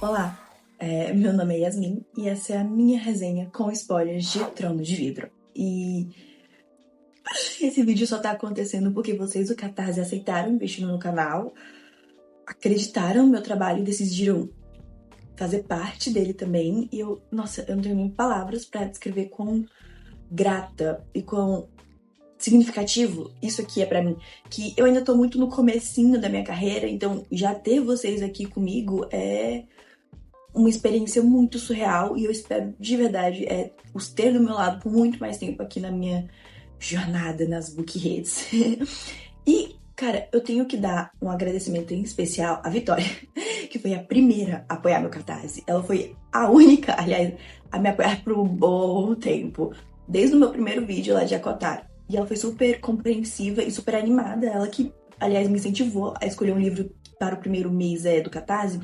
Olá, meu nome é Yasmin e essa é a minha resenha com spoilers de Trono de Vidro. E esse vídeo só tá acontecendo porque vocês do Catarse aceitaram investir no meu canal, acreditaram no meu trabalho e decidiram fazer parte dele também. E eu não tenho nem palavras pra descrever quão grata e quão significativo isso aqui é pra mim. Que eu ainda tô muito no comecinho da minha carreira, então já ter vocês aqui comigo é uma experiência muito surreal e eu espero de verdade os ter do meu lado por muito mais tempo aqui na minha jornada nas bookheads. E, cara, eu tenho que dar um agradecimento em especial à Vitória, que foi a primeira a apoiar meu Catarse. Ela foi a única, aliás, a me apoiar por um bom tempo, desde o meu primeiro vídeo lá de Acotar. E ela foi super compreensiva e super animada. Ela que, aliás, me incentivou a escolher um livro para o primeiro mês do Catarse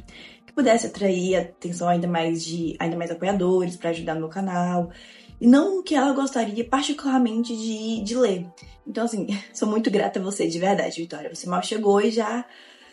que pudesse atrair a atenção ainda mais apoiadores para ajudar no meu canal. E não que ela gostaria particularmente de ler. Então, assim, sou muito grata a você, de verdade, Vitória. Você mal chegou e já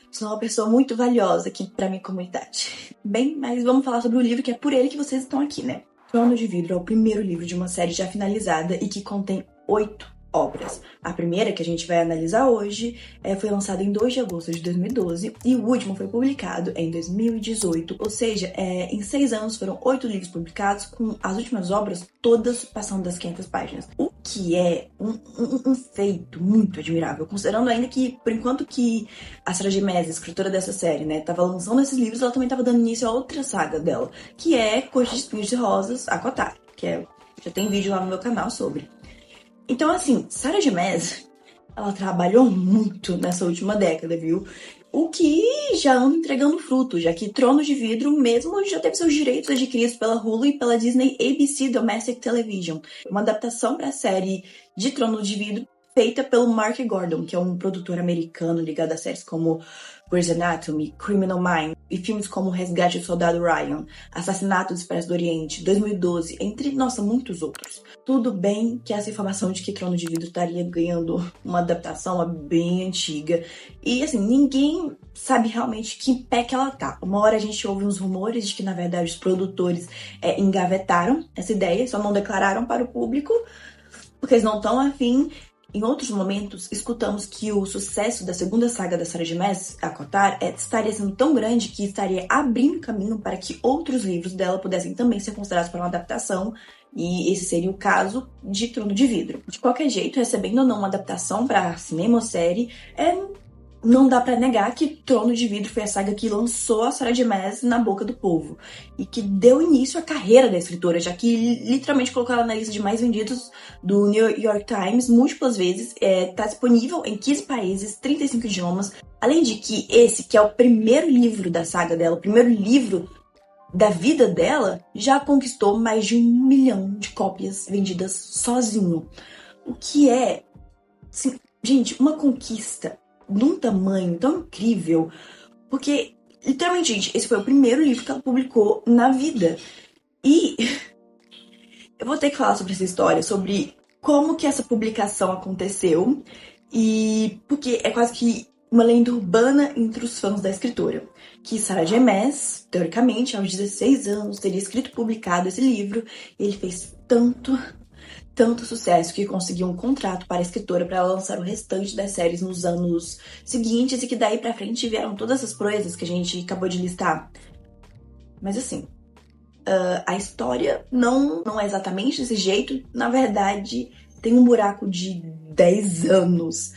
sou uma pessoa muito valiosa aqui pra minha comunidade. Bem, mas vamos falar sobre o livro, que é por ele que vocês estão aqui, né? Trono de Vidro é o primeiro livro de uma série já finalizada e que contém 8 obras. A primeira, que a gente vai analisar hoje, foi lançada em 2 de agosto de 2012 e o último foi publicado em 2018, ou seja, em 6 anos foram 8 livros publicados, com as últimas obras todas passando das 500 páginas. O que é um feito muito admirável, considerando ainda que, por enquanto que a Sarah J. Maas, escritora dessa série, né, tava lançando esses livros, ela também tava dando início a outra saga dela, que é Corte de Espinhos e Rosas, Acotar, já tem vídeo lá no meu canal sobre. Então, assim, Sarah J. Maas, ela trabalhou muito nessa última década, viu? O que já anda entregando fruto, já que Trono de Vidro mesmo já teve seus direitos adquiridos pela Hulu e pela Disney ABC Domestic Television, uma adaptação para a série de Trono de Vidro feita pelo Mark Gordon, que é um produtor americano ligado a séries como Grey's Anatomy, Criminal Minds e filmes como Resgate do Soldado Ryan, Assassinato do Expresso do Oriente, 2012, entre, muitos outros. Tudo bem que essa informação de que Trono de Vidro estaria ganhando uma adaptação é bem antiga. E, assim, ninguém sabe realmente que pé que ela tá. Uma hora a gente ouve uns rumores de que, na verdade, os produtores engavetaram essa ideia, só não declararam para o público, porque eles não estão afim. Em outros momentos, escutamos que o sucesso da segunda saga da Sarah J. Maas, Acotar, estaria sendo tão grande que estaria abrindo caminho para que outros livros dela pudessem também ser considerados para uma adaptação, e esse seria o caso de Trono de Vidro. De qualquer jeito, recebendo ou não uma adaptação para cinema ou série, não dá pra negar que Trono de Vidro foi a saga que lançou a Sarah J. Maas na boca do povo e que deu início à carreira da escritora, já que literalmente colocou ela na lista de mais vendidos do New York Times múltiplas vezes, tá disponível em 15 países, 35 idiomas, além de que esse, que é o primeiro livro da saga dela, o primeiro livro da vida dela, já conquistou mais de 1 milhão de cópias vendidas sozinho, o que é, assim, gente, uma conquista num tamanho tão incrível, porque, literalmente, gente, esse foi o primeiro livro que ela publicou na vida. E eu vou ter que falar sobre essa história, sobre como que essa publicação aconteceu, e porque é quase que uma lenda urbana entre os fãs da escritora, que Sarah J. Maas, teoricamente, aos 16 anos, teria escrito e publicado esse livro, e ele fez tanto sucesso que conseguiu um contrato para a escritora para lançar o restante das séries nos anos seguintes e que daí pra frente vieram todas essas proezas que a gente acabou de listar. Mas assim, a história não é exatamente desse jeito. Na verdade, tem um buraco de 10 anos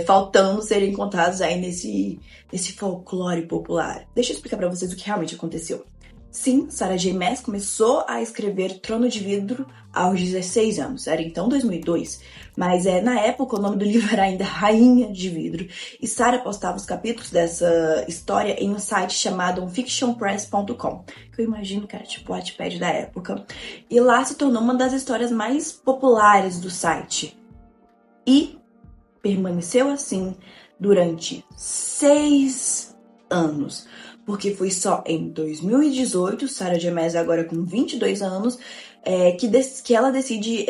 faltando serem contados aí nesse folclore popular. Deixa eu explicar pra vocês o que realmente aconteceu. Sim, Sarah J. Maas começou a escrever Trono de Vidro aos 16 anos, era então 2002, mas na época o nome do livro era ainda Rainha de Vidro, e Sarah postava os capítulos dessa história em um site chamado fictionpress.com, que eu imagino que era tipo o Wattpad da época, e lá se tornou uma das histórias mais populares do site, e permaneceu assim durante 6 anos. Porque foi só em 2018, Sarah J. Maas, agora com 22 anos, que ela decide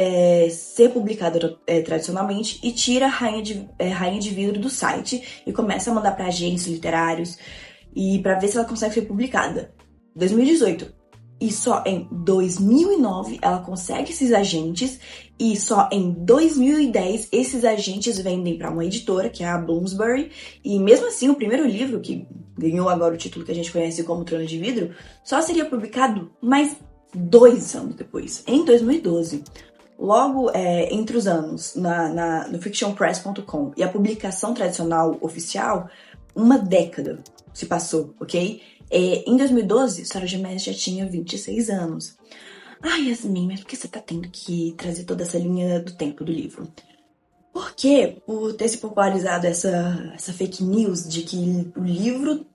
ser publicada tradicionalmente e tira Rainha de Vidro do site e começa a mandar para agências literários e para ver se ela consegue ser publicada. 2018. E só em 2009 ela consegue esses agentes, e só em 2010 esses agentes vendem para uma editora, que é a Bloomsbury, e mesmo assim o primeiro livro, que ganhou agora o título que a gente conhece como Trono de Vidro, só seria publicado mais 2 anos depois, em 2012. Logo, entre os anos no fictionpress.com e a publicação tradicional oficial, uma década se passou, ok? Em 2012, Sarah J. Maas já tinha 26 anos. Ai, Yasmin, mas por que você tá tendo que trazer toda essa linha do tempo do livro? Porque, por ter se popularizado essa fake news de que o livro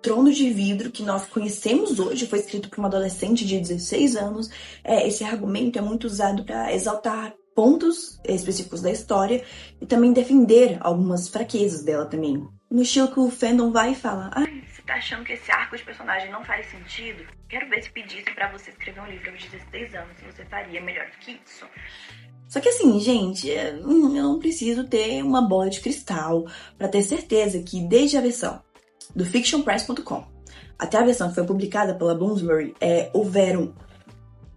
Trono de Vidro, que nós conhecemos hoje, foi escrito por uma adolescente de 16 anos, esse argumento é muito usado para exaltar pontos específicos da história e também defender algumas fraquezas dela também. No estilo que o fandom vai e fala: você tá achando que esse arco de personagem não faz sentido? Quero ver se pedisse pra você escrever um livro aos 16 anos, se você faria melhor do que isso. Só que assim, gente, eu não preciso ter uma bola de cristal pra ter certeza que desde a versão do fictionpress.com até a versão que foi publicada pela Bloomsbury, houveram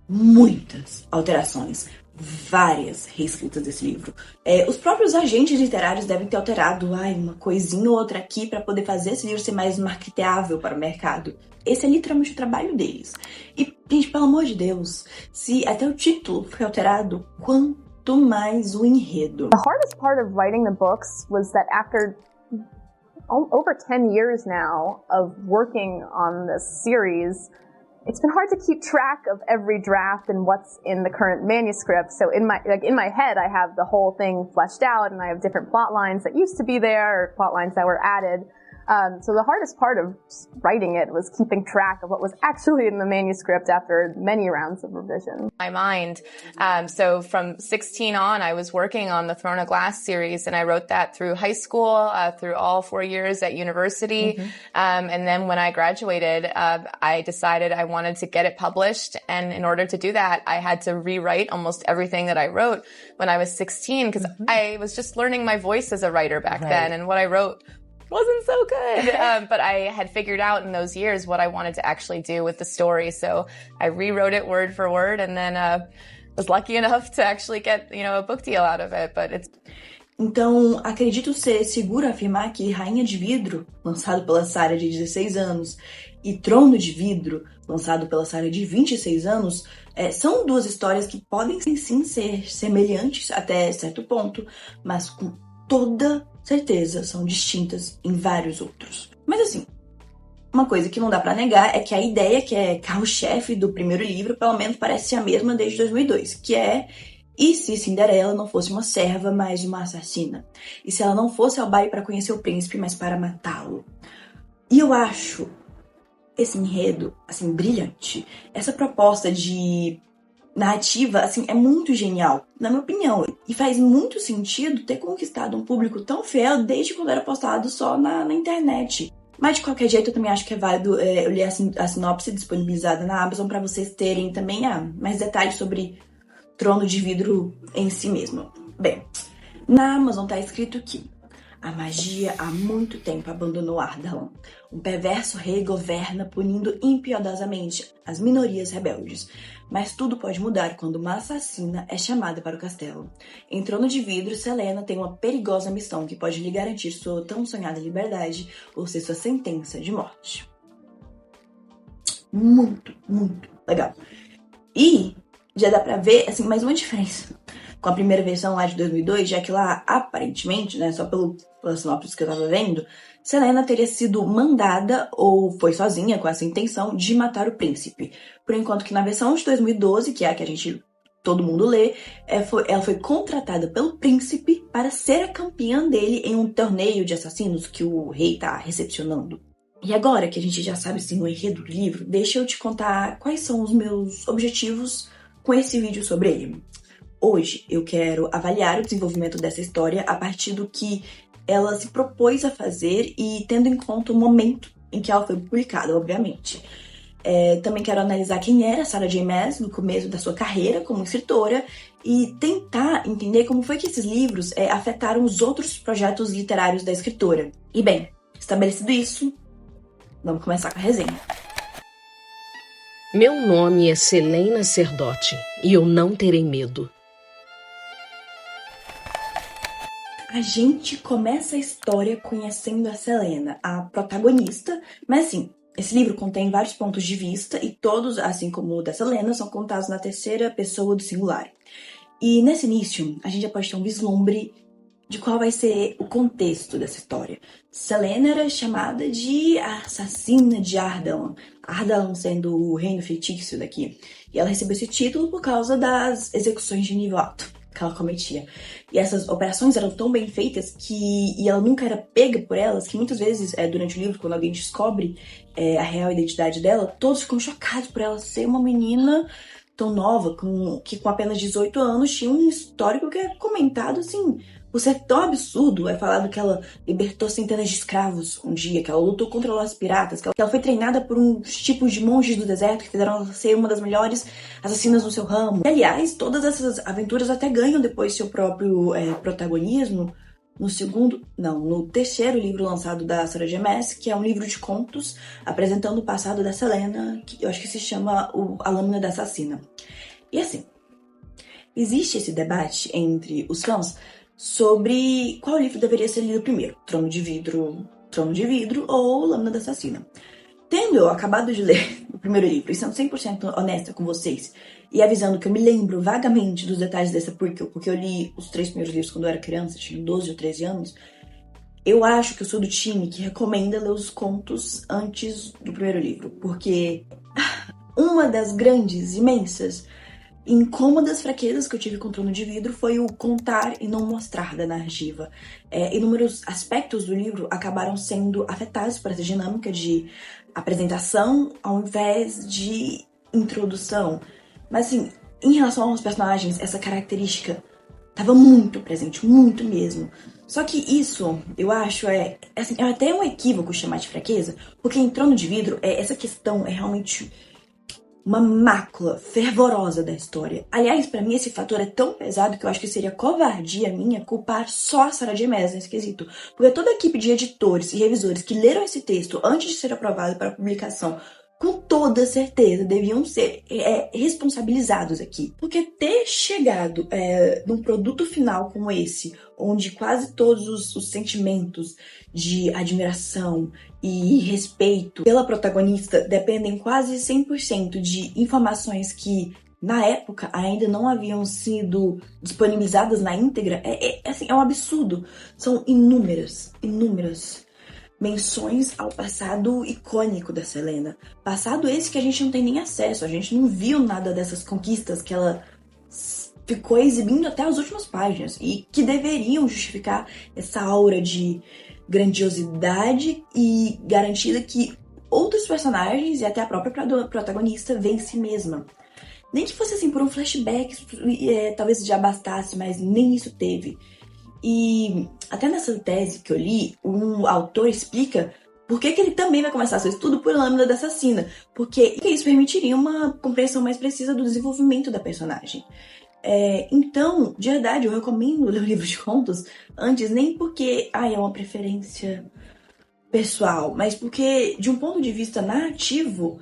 muitas alterações, várias reescritas desse livro. Os próprios agentes literários devem ter alterado uma coisinha ou outra aqui para poder fazer esse livro ser mais marketeável para o mercado. Esse é literalmente o trabalho deles. E, gente, pelo amor de Deus, se até o título foi alterado, quanto mais o enredo. The hardest part of writing the books was that after over 10 years now of working on this series, it's been hard to keep track of every draft and what's in the current manuscript. So in my head, I have the whole thing fleshed out, and I have different plot lines that used to be there, or plot lines that were added. So the hardest part of writing it was keeping track of what was actually in the manuscript after many rounds of revision. My mind. So from 16 on, I was working on the Throne of Glass series, and I wrote that through high school, through all 4 years at university. And then when I graduated, I decided I wanted to get it published. And in order to do that, I had to rewrite almost everything that I wrote when I was 16, because I was just learning my voice as a writer back then, and what I wrote wasn't so good. But I had figured out in those years what I wanted to actually do with the story. So I rewrote it word for word, and then was lucky enough to actually get, a book deal out of it. But it's... Então, acredito ser seguro afirmar que Rainha de Vidro, lançado pela Sarah de 16 anos, e Trono de Vidro, lançado pela Sarah de 26 anos, são duas histórias que podem sim ser semelhantes até certo ponto, mas com toda certeza são distintas em vários outros. Mas assim, uma coisa que não dá pra negar é que a ideia que é carro-chefe do primeiro livro, pelo menos parece ser a mesma desde 2002, que é: e se Cinderela não fosse uma serva, mas uma assassina? E se ela não fosse ao baile para conhecer o príncipe, mas para matá-lo? E eu acho esse enredo, assim, brilhante. Essa proposta de narrativa, assim, é muito genial, na minha opinião. E faz muito sentido ter conquistado um público tão fiel desde quando era postado só na internet. Mas, de qualquer jeito, eu também acho que é válido eu ler a sinopse disponibilizada na Amazon para vocês terem também mais detalhes sobre Trono de Vidro em si mesmo. Bem, na Amazon tá escrito que a magia há muito tempo abandonou Ardalan. Um perverso rei governa punindo impiedosamente as minorias rebeldes. Mas tudo pode mudar quando uma assassina é chamada para o castelo. Em Trono de Vidro, Selena tem uma perigosa missão que pode lhe garantir sua tão sonhada liberdade ou ser sua sentença de morte. Muito, muito legal. E já dá pra ver, assim, mais uma diferença com a primeira versão lá de 2002, já que lá, aparentemente, né, só pela sinopse que eu tava vendo, Selena teria sido mandada, ou foi sozinha com essa intenção, de matar o príncipe. Por enquanto que na versão de 2012, que é a que todo mundo lê, ela foi contratada pelo príncipe para ser a campeã dele em um torneio de assassinos que o rei tá recepcionando. E agora que a gente já sabe, assim, o enredo do livro, deixa eu te contar quais são os meus objetivos com esse vídeo sobre ele. Hoje eu quero avaliar o desenvolvimento dessa história a partir do que ela se propôs a fazer e tendo em conta o momento em que ela foi publicada, obviamente. Também quero analisar quem era Sarah J. Maas no começo da sua carreira como escritora e tentar entender como foi que esses livros afetaram os outros projetos literários da escritora. E bem, estabelecido isso, vamos começar com a resenha. Meu nome é Selena Serdotti e eu não terei medo. A gente começa a história conhecendo a Selena, a protagonista, mas assim, esse livro contém vários pontos de vista e todos, assim como o da Selena, são contados na terceira pessoa do singular. E nesse início, a gente já pode ter um vislumbre de qual vai ser o contexto dessa história. Selena era chamada de assassina de Ardalan, Ardalan sendo o reino fictício daqui. E ela recebeu esse título por causa das execuções de nível alto que ela cometia. E essas operações eram tão bem feitas e ela nunca era pega por elas, que muitas vezes, durante o livro, quando alguém descobre a real identidade dela, todos ficam chocados por ela ser uma menina tão nova, que com apenas 18 anos tinha um histórico que é comentado assim, por ser tão absurdo. É falado que ela libertou centenas de escravos um dia, que ela lutou contra os piratas, que ela foi treinada por uns tipos de monges do deserto que fizeram ela ser uma das melhores assassinas do seu ramo. E, aliás, todas essas aventuras até ganham depois seu próprio protagonismo no terceiro livro lançado da Sarah J. Maas, que é um livro de contos apresentando o passado da Selena, que eu acho que se chama A Lâmina da Assassina. E assim, existe esse debate entre os fãs sobre qual livro deveria ser lido primeiro, Trono de Vidro ou Lâmina da Assassina. Tendo eu acabado de ler o primeiro livro e sendo 100% honesta com vocês e avisando que eu me lembro vagamente dos detalhes dessa prequel, porque eu li os 3 primeiros livros quando eu era criança, tinha 12 ou 13 anos, eu acho que eu sou do time que recomenda ler os contos antes do primeiro livro, porque uma das grandes, imensas, incômodas fraquezas que eu tive com o Trono de Vidro foi o contar e não mostrar da narrativa. Inúmeros aspectos do livro acabaram sendo afetados por essa dinâmica de apresentação ao invés de introdução. Mas assim, em relação aos personagens, essa característica estava muito presente, muito mesmo. Só que isso, eu acho, é até um equívoco chamar de fraqueza, porque em Trono de Vidro, essa questão é realmente uma mácula fervorosa da história. Aliás, pra mim esse fator é tão pesado que eu acho que seria covardia minha culpar só a Sarah J. Maas nesse quesito. Porque toda a equipe de editores e revisores que leram esse texto antes de ser aprovado para publicação, com toda certeza deviam ser responsabilizados aqui. Porque ter chegado num produto final como esse, onde quase todos os sentimentos de admiração e respeito pela protagonista dependem quase 100% de informações que, na época, ainda não haviam sido disponibilizadas na íntegra, é um absurdo. São inúmeras menções ao passado icônico da Selena. Passado esse que a gente não tem nem acesso, a gente não viu nada dessas conquistas que ela ficou exibindo até as últimas páginas e que deveriam justificar essa aura de grandiosidade e garantida que outros personagens e até a própria protagonista vê em si mesma. Nem que fosse assim por um flashback, talvez já bastasse, mas nem isso teve. E até nessa tese que eu li, um autor explica por que ele também vai começar seu estudo por Lâmina da Assassina, porque isso permitiria uma compreensão mais precisa do desenvolvimento da personagem. Então, de verdade, eu recomendo ler o livro de contos antes, nem porque é uma preferência pessoal, mas porque, de um ponto de vista narrativo,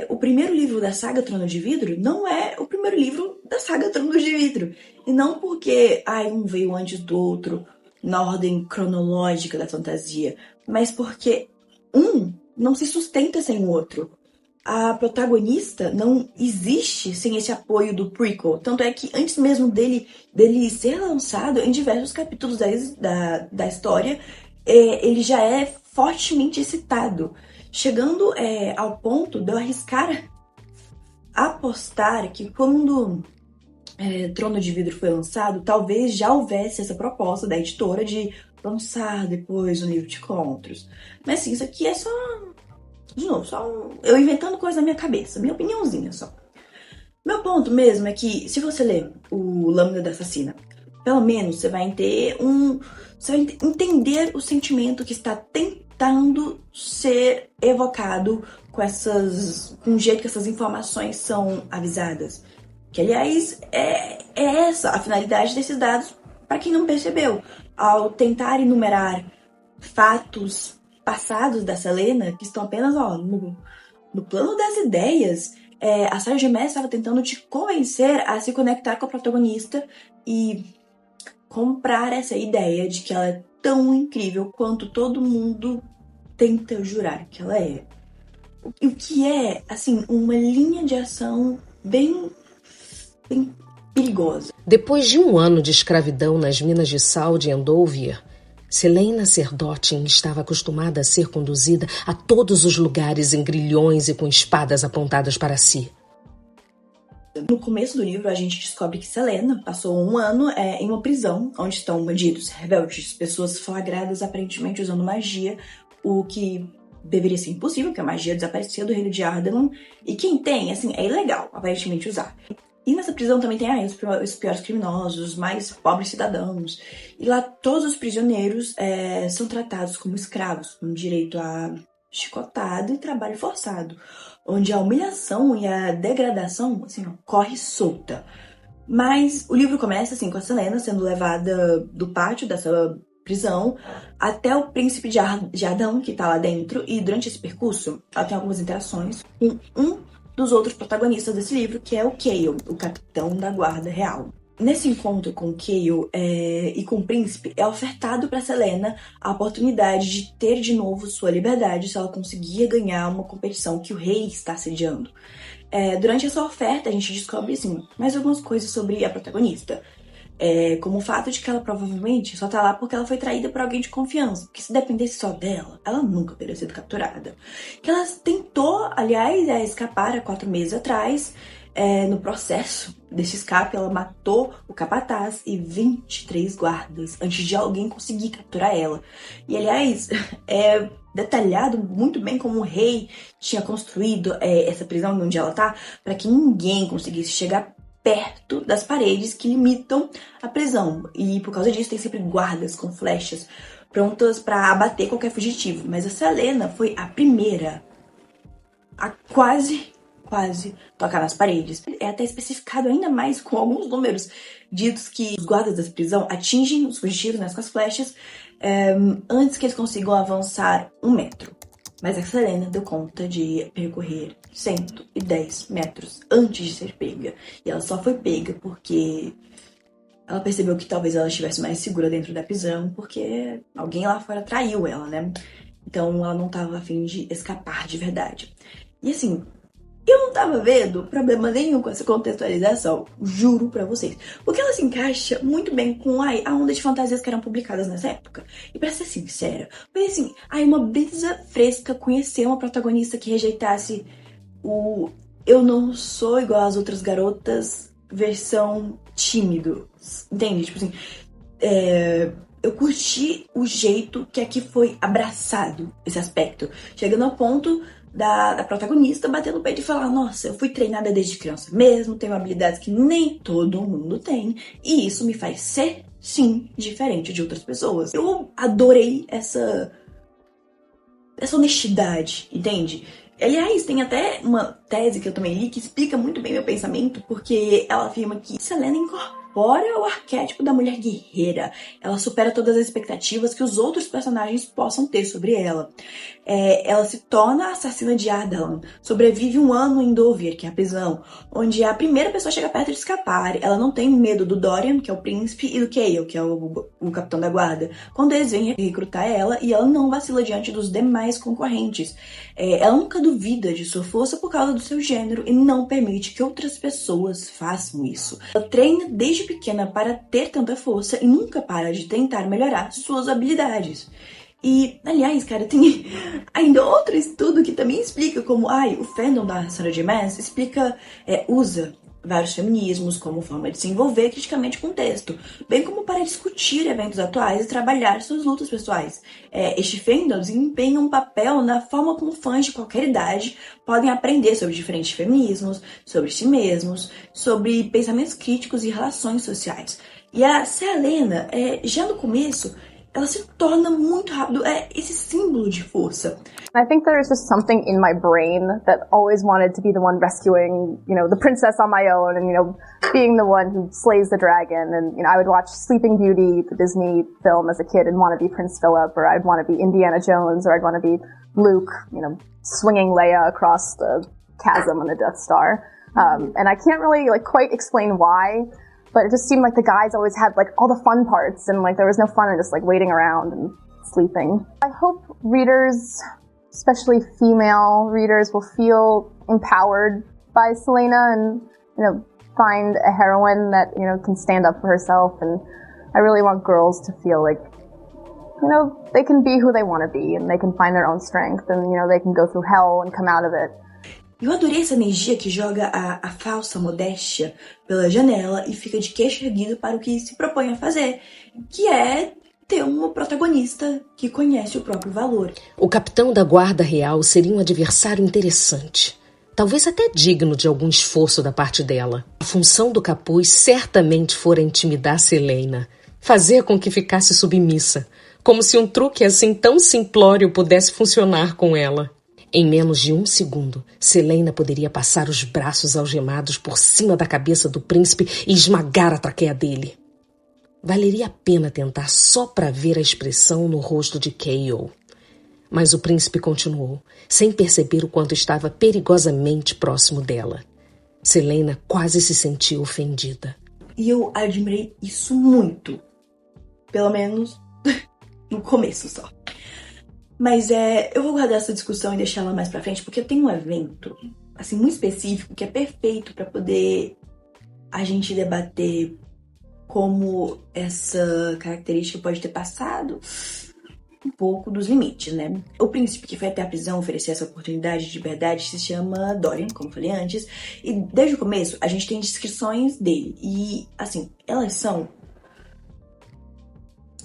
o primeiro livro da saga Trono de Vidro não é o primeiro livro da saga Trono de Vidro. E não porque um veio antes do outro, na ordem cronológica da fantasia, mas porque um não se sustenta sem o outro. A protagonista não existe sem esse apoio do prequel. Tanto é que antes mesmo dele ser lançado, em diversos capítulos da história, ele já é fortemente citado. Chegando ao ponto de eu arriscar apostar que quando Trono de Vidro foi lançado, talvez já houvesse essa proposta da editora de lançar depois um livro de contos. Mas sim, isso aqui é só... De novo, eu inventando coisa na minha cabeça, minha opiniãozinha só. Meu ponto mesmo é que, se você ler o Lâmina da Assassina, pelo menos você vai entender o sentimento que está tentando ser evocado com o jeito que essas informações são avisadas. Que, aliás, é essa a finalidade desses dados, para quem não percebeu. Ao tentar enumerar fatos passados da Selena, que estão apenas no plano das ideias, a Sarah J. Maas estava tentando te convencer a se conectar com a protagonista e comprar essa ideia de que ela é tão incrível quanto todo mundo tenta jurar que ela é. O que é, assim, uma linha de ação bem perigosa. Depois de 1 ano de escravidão nas minas de sal de Endover, Celaena Serdottin estava acostumada a ser conduzida a todos os lugares em grilhões e com espadas apontadas para si. No começo do livro, a gente descobre que Celaena passou 1 ano em uma prisão, onde estão bandidos, rebeldes, pessoas flagradas aparentemente usando magia, o que deveria ser impossível, porque a magia desaparecia do reino de Ardalan, e quem tem, assim, é ilegal, aparentemente, usar. E nessa prisão também tem os piores criminosos, os mais pobres cidadãos. E lá todos os prisioneiros são tratados como escravos, com direito a chicotada e trabalho forçado, onde a humilhação e a degradação, assim, corre solta. Mas o livro começa, assim, com a Celaena sendo levada do pátio dessa prisão até o príncipe de Ardalan, que tá lá dentro, e durante esse percurso ela tem algumas interações com um dos outros protagonistas desse livro, que é o Chaol, o capitão da guarda real. Nesse encontro com o Chaol e com o príncipe, é ofertado para Celaena a oportunidade de ter de novo sua liberdade se ela conseguir ganhar uma competição que o rei está sediando. Durante essa oferta, a gente descobre, assim, mais algumas coisas sobre a protagonista. Como o fato de que ela provavelmente só tá lá porque ela foi traída por alguém de confiança. Porque se dependesse só dela, ela nunca teria sido capturada. Que ela tentou, aliás, escapar há 4 meses atrás. No processo desse escape, ela matou o capataz e 23 guardas antes de alguém conseguir capturar ela. E, aliás, é detalhado muito bem como o rei tinha construído essa prisão onde ela tá, para que ninguém conseguisse chegar perto das paredes que limitam a prisão. E por causa disso tem sempre guardas com flechas prontas para abater qualquer fugitivo. Mas a Celaena foi a primeira a quase tocar nas paredes. É até especificado ainda mais com alguns números ditos que os guardas da prisão atingem os fugitivos com as flechas antes que eles consigam avançar 1 metro. Mas a Celaena deu conta de percorrer 110 metros antes de ser pega. E ela só foi pega porque ela percebeu que talvez ela estivesse mais segura dentro da prisão, porque alguém lá fora traiu ela, né? Então ela não estava a fim de escapar de verdade. E assim, eu não tava vendo problema nenhum com essa contextualização, juro pra vocês. Porque ela se encaixa muito bem com a onda de fantasias que eram publicadas nessa época. E pra ser sincera, foi assim, uma brisa fresca conhecer uma protagonista que rejeitasse o eu não sou igual às outras garotas versão tímido, entende? Tipo assim, eu curti o jeito que aqui foi abraçado esse aspecto, chegando ao ponto da protagonista bater no peito e falar: nossa, eu fui treinada desde criança mesmo, tenho habilidades que nem todo mundo tem, e isso me faz ser, sim, diferente de outras pessoas. Eu adorei essa honestidade, entende? Aliás, tem até uma tese que eu também li que explica muito bem meu pensamento, porque ela afirma que Celaena incorpora o arquétipo da mulher guerreira. Ela supera todas as expectativas que os outros personagens possam ter sobre ela. Ela se torna a assassina de Ardalan, sobrevive 1 ano em Endover, que é a prisão, onde a primeira pessoa chega perto de escapar. Ela não tem medo do Dorian, que é o príncipe, e do Chaol, que é o capitão da guarda, quando eles vêm recrutar ela, e ela não vacila diante dos demais concorrentes. Ela nunca duvida de sua força por causa do seu gênero e não permite que outras pessoas façam isso. Ela treina desde pequena para ter tanta força e nunca para de tentar melhorar suas habilidades. E, aliás, cara, tem ainda outro estudo que também explica como o fandom da Sarah J. Maas usa vários feminismos como forma de se envolver criticamente com o texto, bem como para discutir eventos atuais e trabalhar suas lutas pessoais. Este fandom desempenha um papel na forma como fãs de qualquer idade podem aprender sobre diferentes feminismos, sobre si mesmos, sobre pensamentos críticos e relações sociais. E a Celaena, já no começo, ela se torna muito rápido esse símbolo de força. I think there's just something in my brain that always wanted to be the one rescuing, the princess on my own and, being the one who slays the dragon. And, I would watch Sleeping Beauty, the Disney film as a kid and want to be Prince Philip, or I'd want to be Indiana Jones, or I'd want to be Luke, swinging Leia across the chasm on the Death Star. And I can't really quite explain why, but it just seemed like the guys always had all the fun parts, and there was no fun in just waiting around and sleeping. I hope readers, especially female readers, will feel empowered by Celaena and find a heroine that can stand up for herself. And I really want girls to feel like they can be who they want to be, and they can find their own strength, and they can go through hell and come out of it. Eu adorei essa energia que joga a falsa modéstia pela janela e fica de queixo erguido para o que se propõe a fazer, que é ter uma protagonista que conhece o próprio valor. O capitão da Guarda Real seria um adversário interessante, talvez até digno de algum esforço da parte dela. A função do capuz certamente fora intimidar Celaena, fazer com que ficasse submissa, como se um truque assim tão simplório pudesse funcionar com ela. Em menos de 1 segundo, Celaena poderia passar os braços algemados por cima da cabeça do príncipe e esmagar a traqueia dele. Valeria a pena tentar só para ver a expressão no rosto de Chaol. Mas o príncipe continuou, sem perceber o quanto estava perigosamente próximo dela. Celaena quase se sentiu ofendida. E eu admirei isso muito. Pelo menos no começo só. Mas eu vou guardar essa discussão e deixar ela mais pra frente, porque eu tenho um evento, assim, muito específico, que é perfeito pra poder a gente debater como essa característica pode ter passado um pouco dos limites, né? O príncipe que foi até a prisão oferecer essa oportunidade de liberdade se chama Dorian, como eu falei antes, e desde o começo a gente tem descrições dele, e, assim, elas são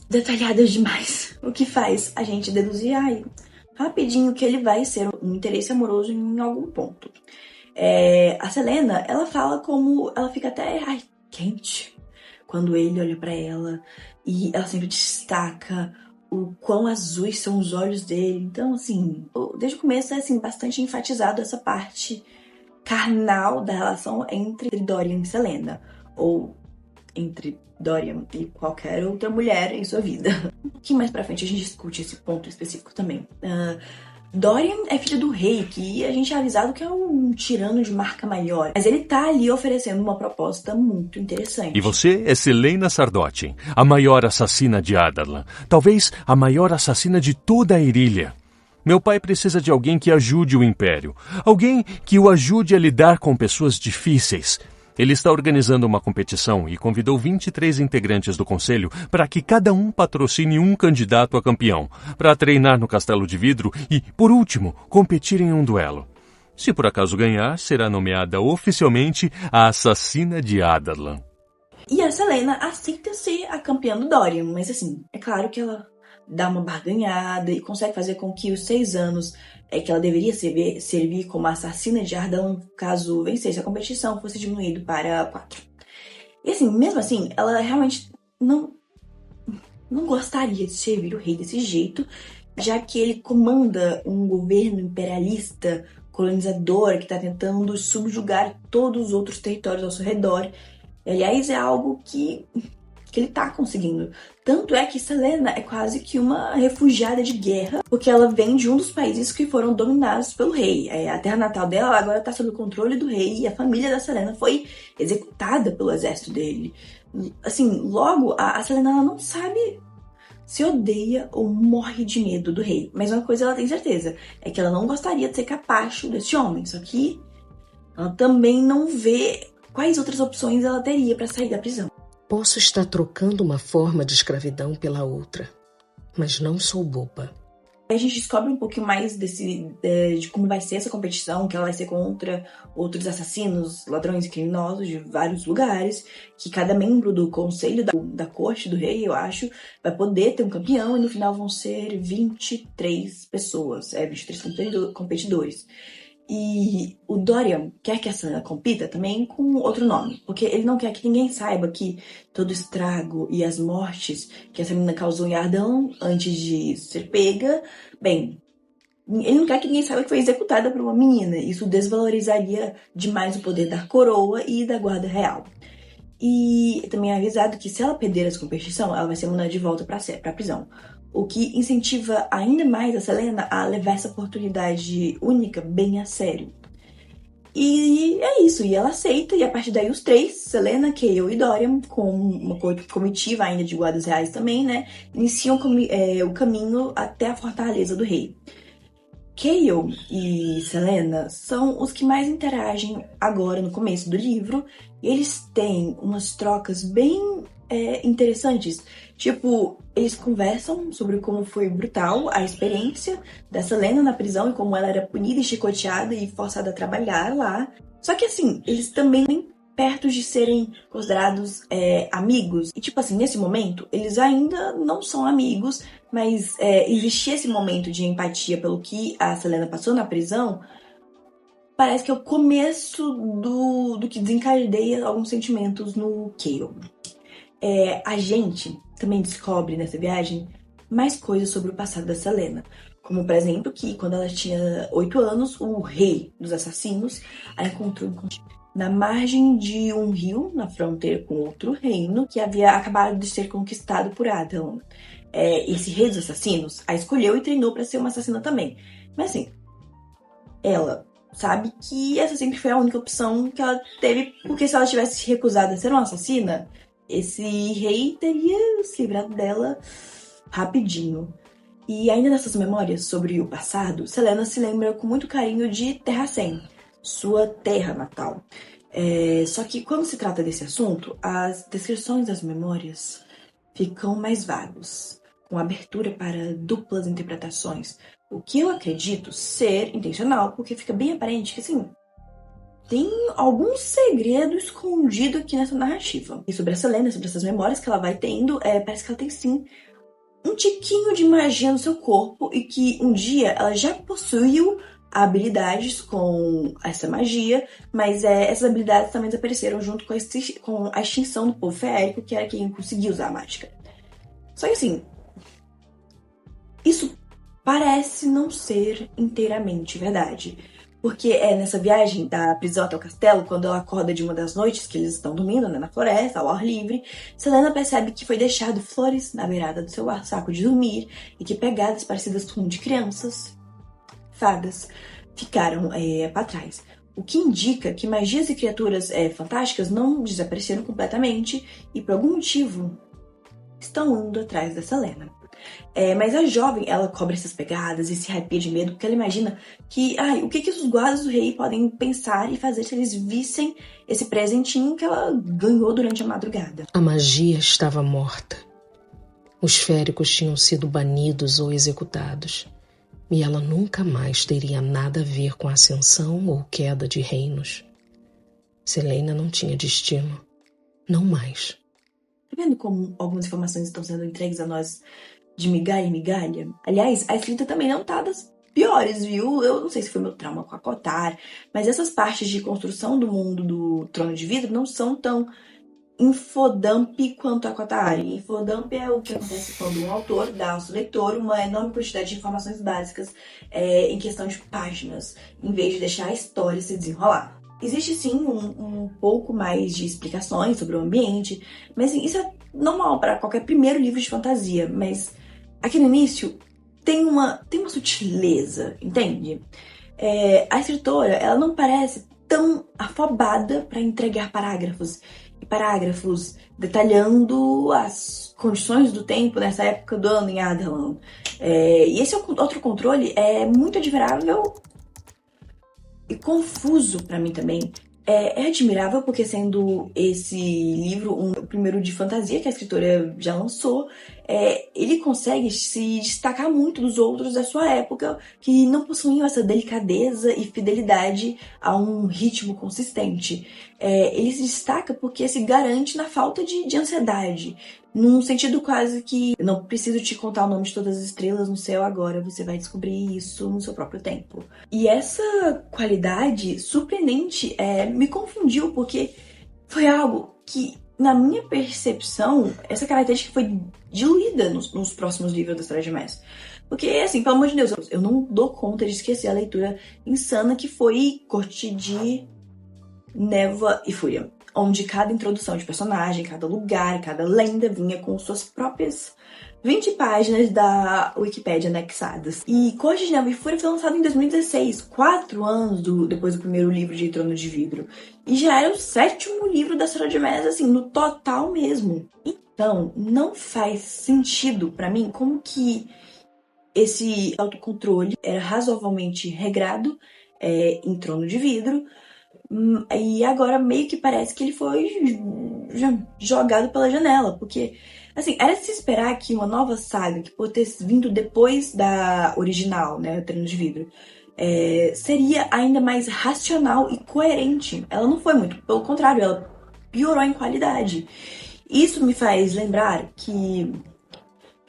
detalhadas demais, o que faz a gente deduzir rapidinho que ele vai ser um interesse amoroso em algum ponto. A Celaena, ela fala como ela fica até quente quando ele olha pra ela, e ela sempre destaca o quão azuis são os olhos dele. Então, assim, desde o começo é assim, bastante enfatizado essa parte carnal da relação entre Dorian e Celaena, ou entre Dorian e qualquer outra mulher em sua vida. Um pouquinho mais pra frente a gente discute esse ponto específico também. Dorian é filho do rei, que a gente é avisado que é um tirano de marca maior. Mas ele tá ali oferecendo uma proposta muito interessante. E você é Celaena Sardothien, a maior assassina de Adarlan. Talvez a maior assassina de toda a Irília. Meu pai precisa de alguém que ajude o Império. Alguém que o ajude a lidar com pessoas difíceis. Ele está organizando uma competição e convidou 23 integrantes do conselho para que cada um patrocine um candidato a campeão, para treinar no Castelo de Vidro e, por último, competir em um duelo. Se por acaso ganhar, será nomeada oficialmente a assassina de Adarlan. E a Celaena aceita ser a campeã do Dorian, mas assim, é claro que ela dá uma barganhada e consegue fazer com que os 6 anos que ela deveria servir como assassina de Adarlan, caso vencesse a competição, fosse diminuído para 4. E assim, mesmo assim, ela realmente não gostaria de servir o rei desse jeito, já que ele comanda um governo imperialista, colonizador, que está tentando subjugar todos os outros territórios ao seu redor. Aliás, é algo que ele tá conseguindo. Tanto é que Celaena é quase que uma refugiada de guerra, porque ela vem de um dos países que foram dominados pelo rei. A terra natal dela agora tá sob o controle do rei, e a família da Celaena foi executada pelo exército dele. Assim, logo, a Celaena ela não sabe se odeia ou morre de medo do rei. Mas uma coisa ela tem certeza, é que ela não gostaria de ser capacho desse homem. Só que ela também não vê quais outras opções ela teria para sair da prisão. Posso estar trocando uma forma de escravidão pela outra, mas não sou boba. A gente descobre um pouquinho mais de como vai ser essa competição, que ela vai ser contra outros assassinos, ladrões e criminosos de vários lugares, que cada membro do conselho da corte do rei, eu acho, vai poder ter um campeão, e no final vão ser 23 pessoas, 23 competidores. E o Dorian quer que a Celaena compita também com outro nome, porque ele não quer que ninguém saiba que todo o estrago e as mortes que essa menina causou em Adarlan antes de ser pega, bem, ele não quer que ninguém saiba que foi executada por uma menina. Isso desvalorizaria demais o poder da coroa e da guarda real. E também é avisado que se ela perder essa competição, ela vai ser mandada de volta para a prisão. o que incentiva ainda mais a Selena a levar essa oportunidade única bem a sério. E é isso, e ela aceita, e a partir daí os três, Selena, Kayle e Dorian, com uma comitiva ainda de guardas reais também, né, iniciam o caminho até a fortaleza do rei. Kayle e Selena são os que mais interagem agora no começo do livro, e eles têm umas trocas bem interessantes. Tipo, eles conversam sobre como foi brutal a experiência da Selena na prisão e como ela era punida e chicoteada e forçada a trabalhar lá. Só que assim, eles também perto de serem considerados amigos. E tipo assim, nesse momento, eles ainda não são amigos, mas existia esse momento de empatia pelo que a Selena passou na prisão. Parece que é o começo do que desencadeia alguns sentimentos no Kayle. A gente também descobre nessa viagem mais coisas sobre o passado da Selena. Como, por exemplo, que quando ela tinha 8 anos, o rei dos assassinos a encontrou na margem de um rio, na fronteira com outro reino, que havia acabado de ser conquistado por Adelan. Esse rei dos assassinos a escolheu e treinou para ser uma assassina também. Mas assim, ela sabe que essa sempre foi a única opção que ela teve, porque se ela tivesse se recusado a ser uma assassina, esse rei teria se livrado dela rapidinho. E ainda nessas memórias sobre o passado, Selena se lembra com muito carinho de Terracem, sua terra natal. Só que quando se trata desse assunto, as descrições das memórias ficam mais vagos, com abertura para duplas interpretações. O que eu acredito ser intencional, porque fica bem aparente que, assim, tem algum segredo escondido aqui nessa narrativa. E sobre a Selena, sobre essas memórias que ela vai tendo, parece que ela tem sim um tiquinho de magia no seu corpo e que um dia ela já possuiu habilidades com essa magia, mas essas habilidades também desapareceram junto com a extinção do povo feérico, que era quem conseguia usar a mágica. Só que assim, isso parece não ser inteiramente verdade. Porque nessa viagem da prisão até o castelo, quando ela acorda de uma das noites que eles estão dormindo, né, na floresta, ao ar livre, Selena percebe que foi deixado flores na beirada do seu saco de dormir e que pegadas parecidas com de crianças, fadas, ficaram para trás. O que indica que magias e criaturas fantásticas não desapareceram completamente e, por algum motivo, estão indo atrás da Selena. Mas a jovem, ela cobre essas pegadas e se arrepia de medo, porque ela imagina que, o que os guardas do rei podem pensar e fazer se eles vissem esse presentinho que ela ganhou durante a madrugada. A magia estava morta. Os féricos tinham sido banidos ou executados, e ela nunca mais teria nada a ver com a ascensão ou queda de reinos. Selena não tinha destino. Não mais. Tá vendo como algumas informações estão sendo entregues a nós de migalha em migalha? Aliás, a escrita também não tá das piores, viu? Eu não sei se foi meu trauma com a Kotar, mas essas partes de construção do mundo do Trono de Vidro não são tão infodump quanto a Kotar. Infodump é o que acontece quando um autor dá ao seu leitor uma enorme quantidade de informações básicas em questão de páginas, em vez de deixar a história se desenrolar. Existe sim um pouco mais de explicações sobre o ambiente, mas assim, isso é normal para qualquer primeiro livro de fantasia, mas aqui no início tem uma sutileza, entende? A escritora, ela não parece tão afobada para entregar parágrafos e parágrafos detalhando as condições do tempo nessa época do ano em Adelan. E esse outro controle é muito admirável e confuso para mim também. É admirável porque, sendo esse livro o primeiro de fantasia que a escritora já lançou, ele consegue se destacar muito dos outros da sua época que não possuíam essa delicadeza e fidelidade a um ritmo consistente. Ele se destaca porque se garante na falta de ansiedade, num sentido quase que não preciso te contar o nome de todas as estrelas no céu agora, você vai descobrir isso no seu próprio tempo. E essa qualidade surpreendente me confundiu, porque foi algo que, na minha percepção, essa característica foi diluída nos próximos livros da História de Mestre. Porque, assim, pelo amor de Deus, eu não dou conta de esquecer a leitura insana que foi Corte de Névoa e Fúria, onde cada introdução de personagem, cada lugar, cada lenda vinha com suas próprias 20 páginas da Wikipédia anexadas. E Corte de Neve e Fúria foi lançado em 2016, 4 anos depois do primeiro livro de Trono de Vidro. E já era o 7º livro da Sarah J. Maas, assim, no total mesmo. Então, não faz sentido pra mim como que esse autocontrole era razoavelmente regrado em Trono de Vidro, e agora meio que parece que ele foi jogado pela janela, porque, assim, era de se esperar que uma nova saga, que por ter vindo depois da original, né, Trono de Vidro, seria ainda mais racional e coerente. Ela não foi muito, pelo contrário, ela piorou em qualidade. Isso me faz lembrar que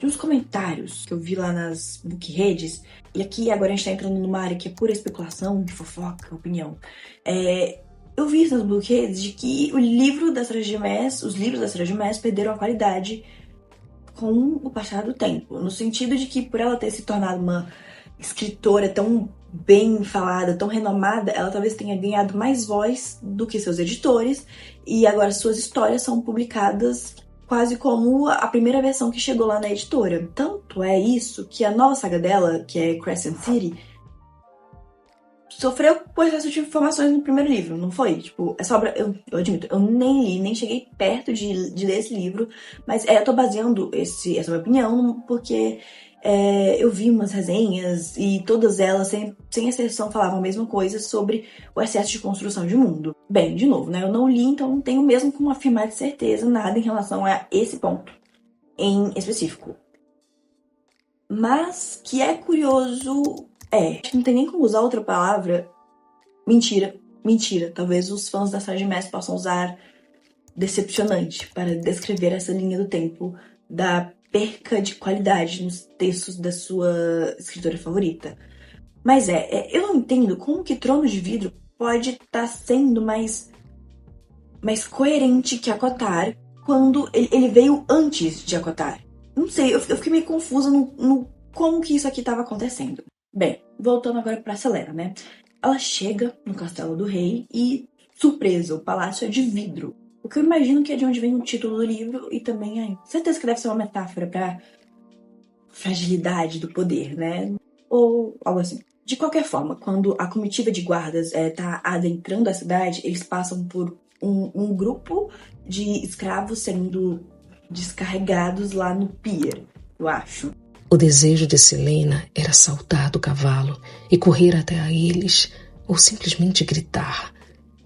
de uns comentários que eu vi lá nas bookredes, e aqui agora a gente tá entrando numa área que é pura especulação, de fofoca, opinião. Eu vi isso nas bookredes de que os livros da Sarah J. Maas perderam a qualidade com o passar do tempo, no sentido de que por ela ter se tornado uma escritora tão bem falada, tão renomada, ela talvez tenha ganhado mais voz do que seus editores, e agora suas histórias são publicadas quase como a primeira versão que chegou lá na editora. Tanto é isso que a nova saga dela, que é Crescent City, sofreu por excesso de informações no primeiro livro, não foi? Tipo, essa obra, eu admito, eu nem li, nem cheguei perto de ler esse livro, mas eu tô baseando essa minha opinião porque eu vi umas resenhas e todas elas, sem exceção, falavam a mesma coisa sobre o excesso de construção de mundo. Bem, de novo, né? Eu não li, então não tenho mesmo como afirmar de certeza nada em relação a esse ponto em específico. Mas que é curioso, não tem nem como usar outra palavra. Mentira. Talvez os fãs da Sarah J. Maas possam usar decepcionante para descrever essa linha do tempo da perca de qualidade nos textos da sua escritora favorita. Mas eu não entendo como que Trono de Vidro pode estar sendo mais coerente que ACOTAR quando ele veio antes de ACOTAR. Não sei, eu fiquei meio confusa no como que isso aqui estava acontecendo. Bem, voltando agora pra Celera, né? Ela chega no Castelo do Rei e, surpresa, o palácio é de vidro. O que eu imagino que é de onde vem o título do livro e também certeza que deve ser uma metáfora pra fragilidade do poder, né? Ou algo assim. De qualquer forma, quando a comitiva de guardas tá adentrando a cidade, eles passam por um grupo de escravos sendo descarregados lá no pier, eu acho. O desejo de Celaena era saltar do cavalo e correr até a eles, ou simplesmente gritar,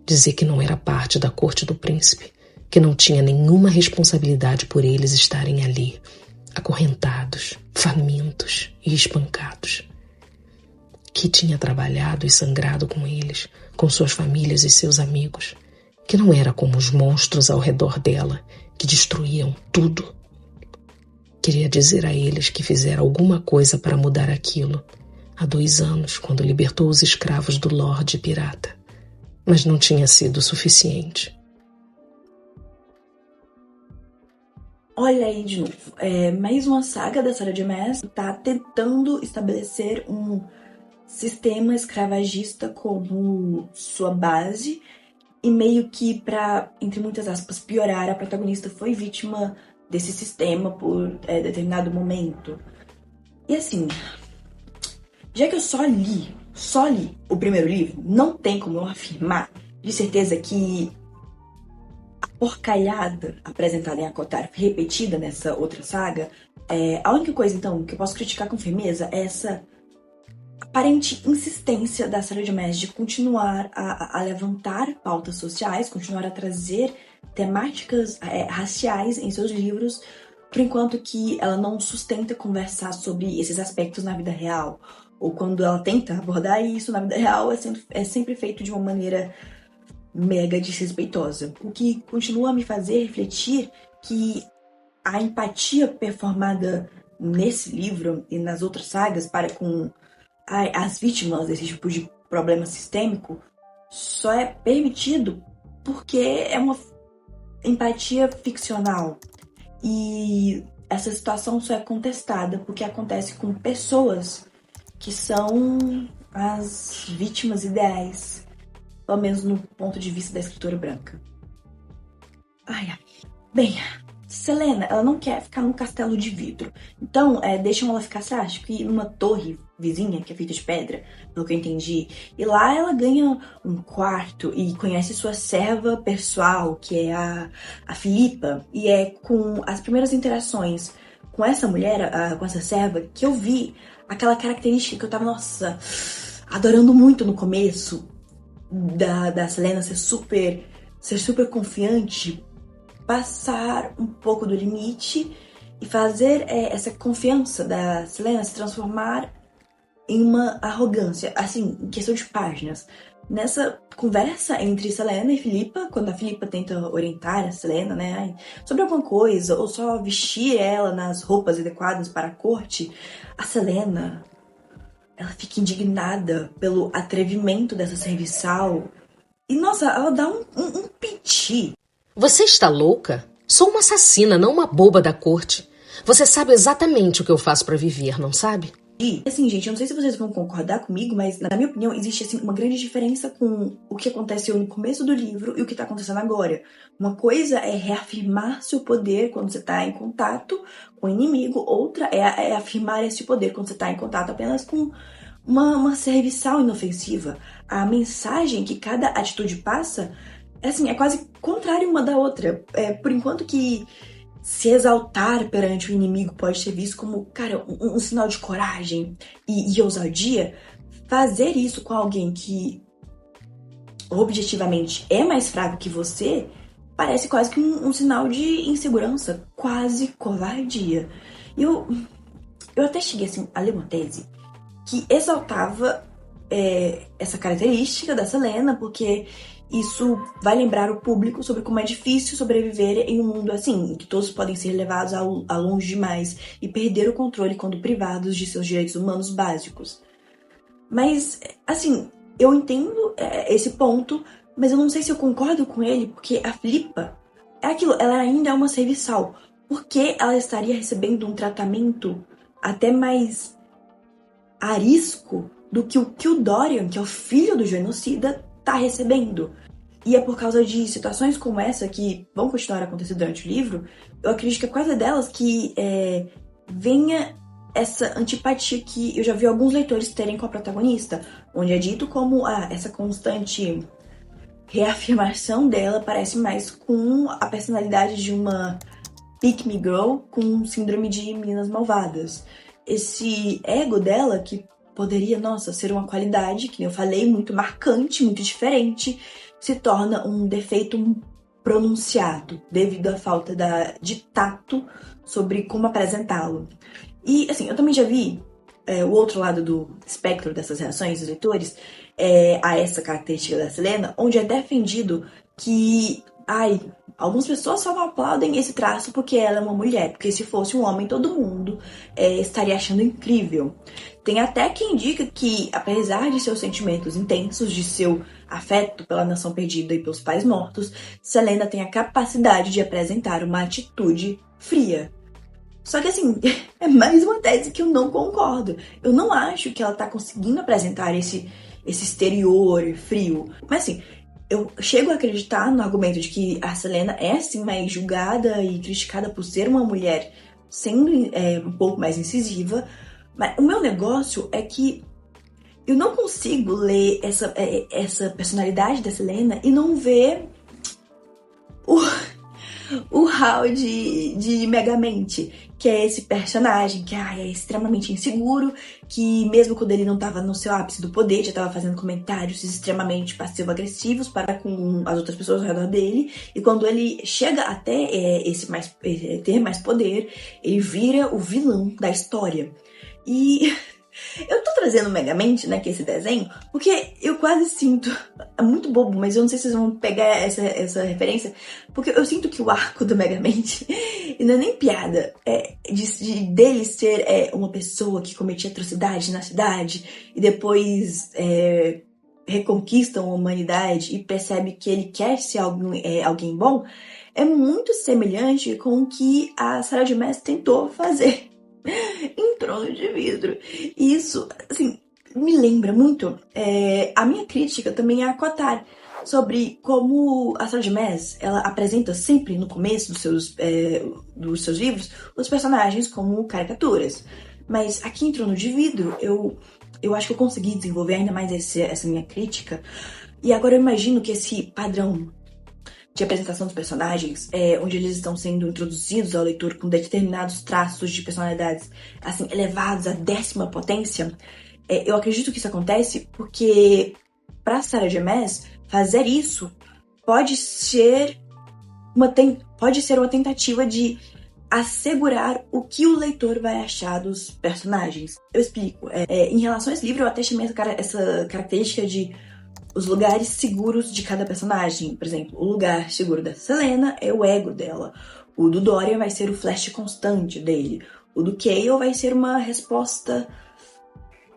dizer que não era parte da corte do príncipe, que não tinha nenhuma responsabilidade por eles estarem ali, acorrentados, famintos e espancados. Que tinha trabalhado e sangrado com eles, com suas famílias e seus amigos, que não era como os monstros ao redor dela, que destruíam tudo. Queria dizer a eles que fizera alguma coisa para mudar aquilo, há 2 anos, quando libertou os escravos do Lorde Pirata. Mas não tinha sido suficiente. Olha aí de novo, mais uma saga da Sarah J. Maas tá tentando estabelecer um sistema escravagista como sua base e meio que pra, entre muitas aspas, piorar, a protagonista foi vítima desse sistema por determinado momento. E assim, já que eu só li o primeiro livro, não tem como eu afirmar de certeza que a porcalhada apresentada em ACOTAR, repetida nessa outra saga, a única coisa, então, que eu posso criticar com firmeza é essa aparente insistência da Sarah J. Maas de continuar a levantar pautas sociais, continuar a trazer temáticas raciais em seus livros, por enquanto que ela não sustenta conversar sobre esses aspectos na vida real. Ou quando ela tenta abordar isso na vida real, é sempre feito de uma maneira mega desrespeitosa. O que continua a me fazer refletir que a empatia performada nesse livro e nas outras sagas para com as vítimas desse tipo de problema sistêmico só é permitido porque é uma empatia ficcional. E essa situação só é contestada porque acontece com pessoas que são as vítimas ideais, pelo menos no ponto de vista da escritora branca. Bem, Selena, ela não quer ficar num castelo de vidro. Então, deixam ela ficar, sei lá, acho que numa torre vizinha, que é feita de pedra, pelo que eu entendi. E lá ela ganha um quarto e conhece sua serva pessoal, que é a Filipa. E é com as primeiras interações com essa mulher, com essa serva, que eu vi aquela característica que eu tava, nossa, adorando muito no começo, da Selena ser super confiante, passar um pouco do limite e fazer essa confiança da Selena se transformar em uma arrogância, assim, em questão de páginas. Nessa conversa entre Selena e Filipa, quando a Filipa tenta orientar a Selena, né, sobre alguma coisa, ou só vestir ela nas roupas adequadas para a corte, a Selena, ela fica indignada pelo atrevimento dessa serviçal. E, nossa, ela dá um piti. Você está louca? Sou uma assassina, não uma boba da corte. Você sabe exatamente o que eu faço para viver, não sabe? E, assim, gente, eu não sei se vocês vão concordar comigo, mas, na minha opinião, existe, assim, uma grande diferença com o que aconteceu no começo do livro e o que tá acontecendo agora. Uma coisa é reafirmar seu poder quando você tá em contato com o inimigo, outra é afirmar esse poder quando você tá em contato apenas com uma serviçal inofensiva. A mensagem que cada atitude passa, assim, é quase contrária uma da outra. Por enquanto que se exaltar perante o inimigo pode ser visto como, cara, um sinal de coragem e ousadia, fazer isso com alguém que objetivamente é mais fraco que você parece quase que um sinal de insegurança, quase covardia. E eu até cheguei assim, a ler uma tese que exaltava essa característica da Selena, porque isso vai lembrar o público sobre como é difícil sobreviver em um mundo assim, em que todos podem ser levados a longe demais e perder o controle quando privados de seus direitos humanos básicos. Mas, assim, eu entendo esse ponto, mas eu não sei se eu concordo com ele, porque a Filipa é aquilo, ela ainda é uma serviçal. Por que ela estaria recebendo um tratamento até mais arisco do que o Dorian, que é o filho do genocida, tá recebendo? E é por causa de situações como essa, que vão continuar acontecendo durante o livro, eu acredito que é por causa delas que venha essa antipatia que eu já vi alguns leitores terem com a protagonista, onde é dito como essa constante reafirmação dela parece mais com a personalidade de uma pick me girl com síndrome de meninas malvadas. Esse ego dela, que poderia, nossa, ser uma qualidade, que eu falei, muito marcante, muito diferente, se torna um defeito pronunciado, devido à falta de tato sobre como apresentá-lo. E, assim, eu também já vi o outro lado do espectro dessas reações dos leitores a essa característica da Selena, onde é defendido que, algumas pessoas só não aplaudem esse traço porque ela é uma mulher, porque se fosse um homem, todo mundo estaria achando incrível. Tem até quem diga que, apesar de seus sentimentos intensos, de seu afeto pela nação perdida e pelos pais mortos, Selena tem a capacidade de apresentar uma atitude fria. Só que, assim, é mais uma tese que eu não concordo. Eu não acho que ela tá conseguindo apresentar esse exterior frio. Mas, assim, eu chego a acreditar no argumento de que a Selena é, sim, mais julgada e criticada por ser uma mulher sendo um pouco mais incisiva. Mas o meu negócio é que eu não consigo ler essa personalidade da Selena e não ver o Hal de Megamente, que é esse personagem que é extremamente inseguro, que mesmo quando ele não estava no seu ápice do poder, já estava fazendo comentários extremamente passivo-agressivos para com as outras pessoas ao redor dele, e quando ele chega até ter mais poder, ele vira o vilão da história. E eu tô trazendo Megamente, né, que é esse desenho, porque eu quase sinto, é muito bobo, mas eu não sei se vocês vão pegar essa referência, porque eu sinto que o arco do Megamente, e não é nem piada, dele ser uma pessoa que cometia atrocidades na cidade, e depois reconquista a humanidade e percebe que ele quer ser alguém bom, é muito semelhante com o que a Sarah J. Maas tentou fazer em Trono de Vidro. E isso, assim, me lembra muito a minha crítica também a Kotar. sobre como a Sarah J. Maas, ela apresenta sempre no começo dos seus livros os personagens como caricaturas. Mas aqui em Trono de Vidro, eu acho que eu consegui desenvolver ainda mais essa minha crítica. E agora eu imagino que esse padrão de apresentação dos personagens, onde eles estão sendo introduzidos ao leitor com determinados traços de personalidades assim, elevados à 10ª potência, eu acredito que isso acontece porque, para Sarah J. Maas, fazer isso pode ser uma tentativa de assegurar o que o leitor vai achar dos personagens. Eu explico. Em relação a esse livro, eu até chamei essa característica de os lugares seguros de cada personagem. Por exemplo, o lugar seguro da Celaena é o ego dela. O do Dorian vai ser o flash constante dele. O do Chaol vai ser uma resposta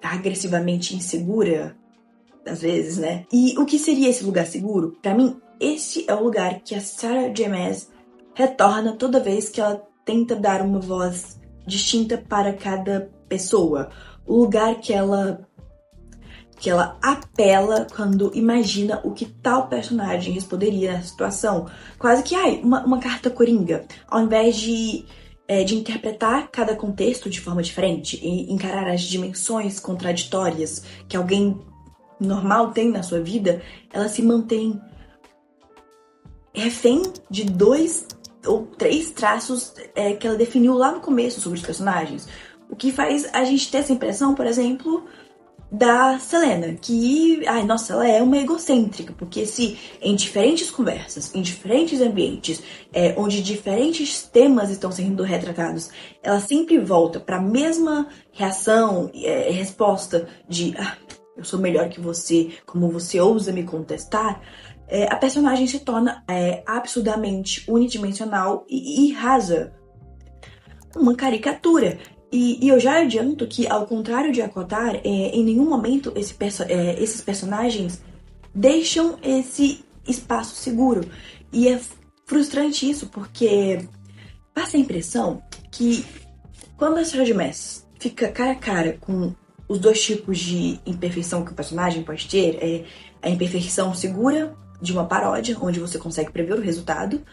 agressivamente insegura, às vezes, né? E o que seria esse lugar seguro? Pra mim, esse é o lugar que a Sarah J. Maas retorna toda vez que ela tenta dar uma voz distinta para cada pessoa. O lugar que ela apela quando imagina o que tal personagem responderia nessa situação. Quase que, uma carta coringa. Ao invés de interpretar cada contexto de forma diferente e encarar as dimensões contraditórias que alguém normal tem na sua vida, ela se mantém refém de 2 ou 3 traços que ela definiu lá no começo sobre os personagens. O que faz a gente ter essa impressão, por exemplo, da Celaena, que, ela é uma egocêntrica, porque se em diferentes conversas, em diferentes ambientes, onde diferentes temas estão sendo retratados, ela sempre volta para a mesma reação, resposta de eu sou melhor que você, como você ousa me contestar, a personagem se torna absurdamente unidimensional e rasa. Uma caricatura. E eu já adianto que, ao contrário de ACOTAR, em nenhum momento esses personagens deixam esse espaço seguro. E é frustrante isso, porque passa a impressão que quando a Sarah J. Maas fica cara a cara com os 2 tipos de imperfeição que o personagem pode ter, a imperfeição segura de uma paródia, onde você consegue prever o resultado,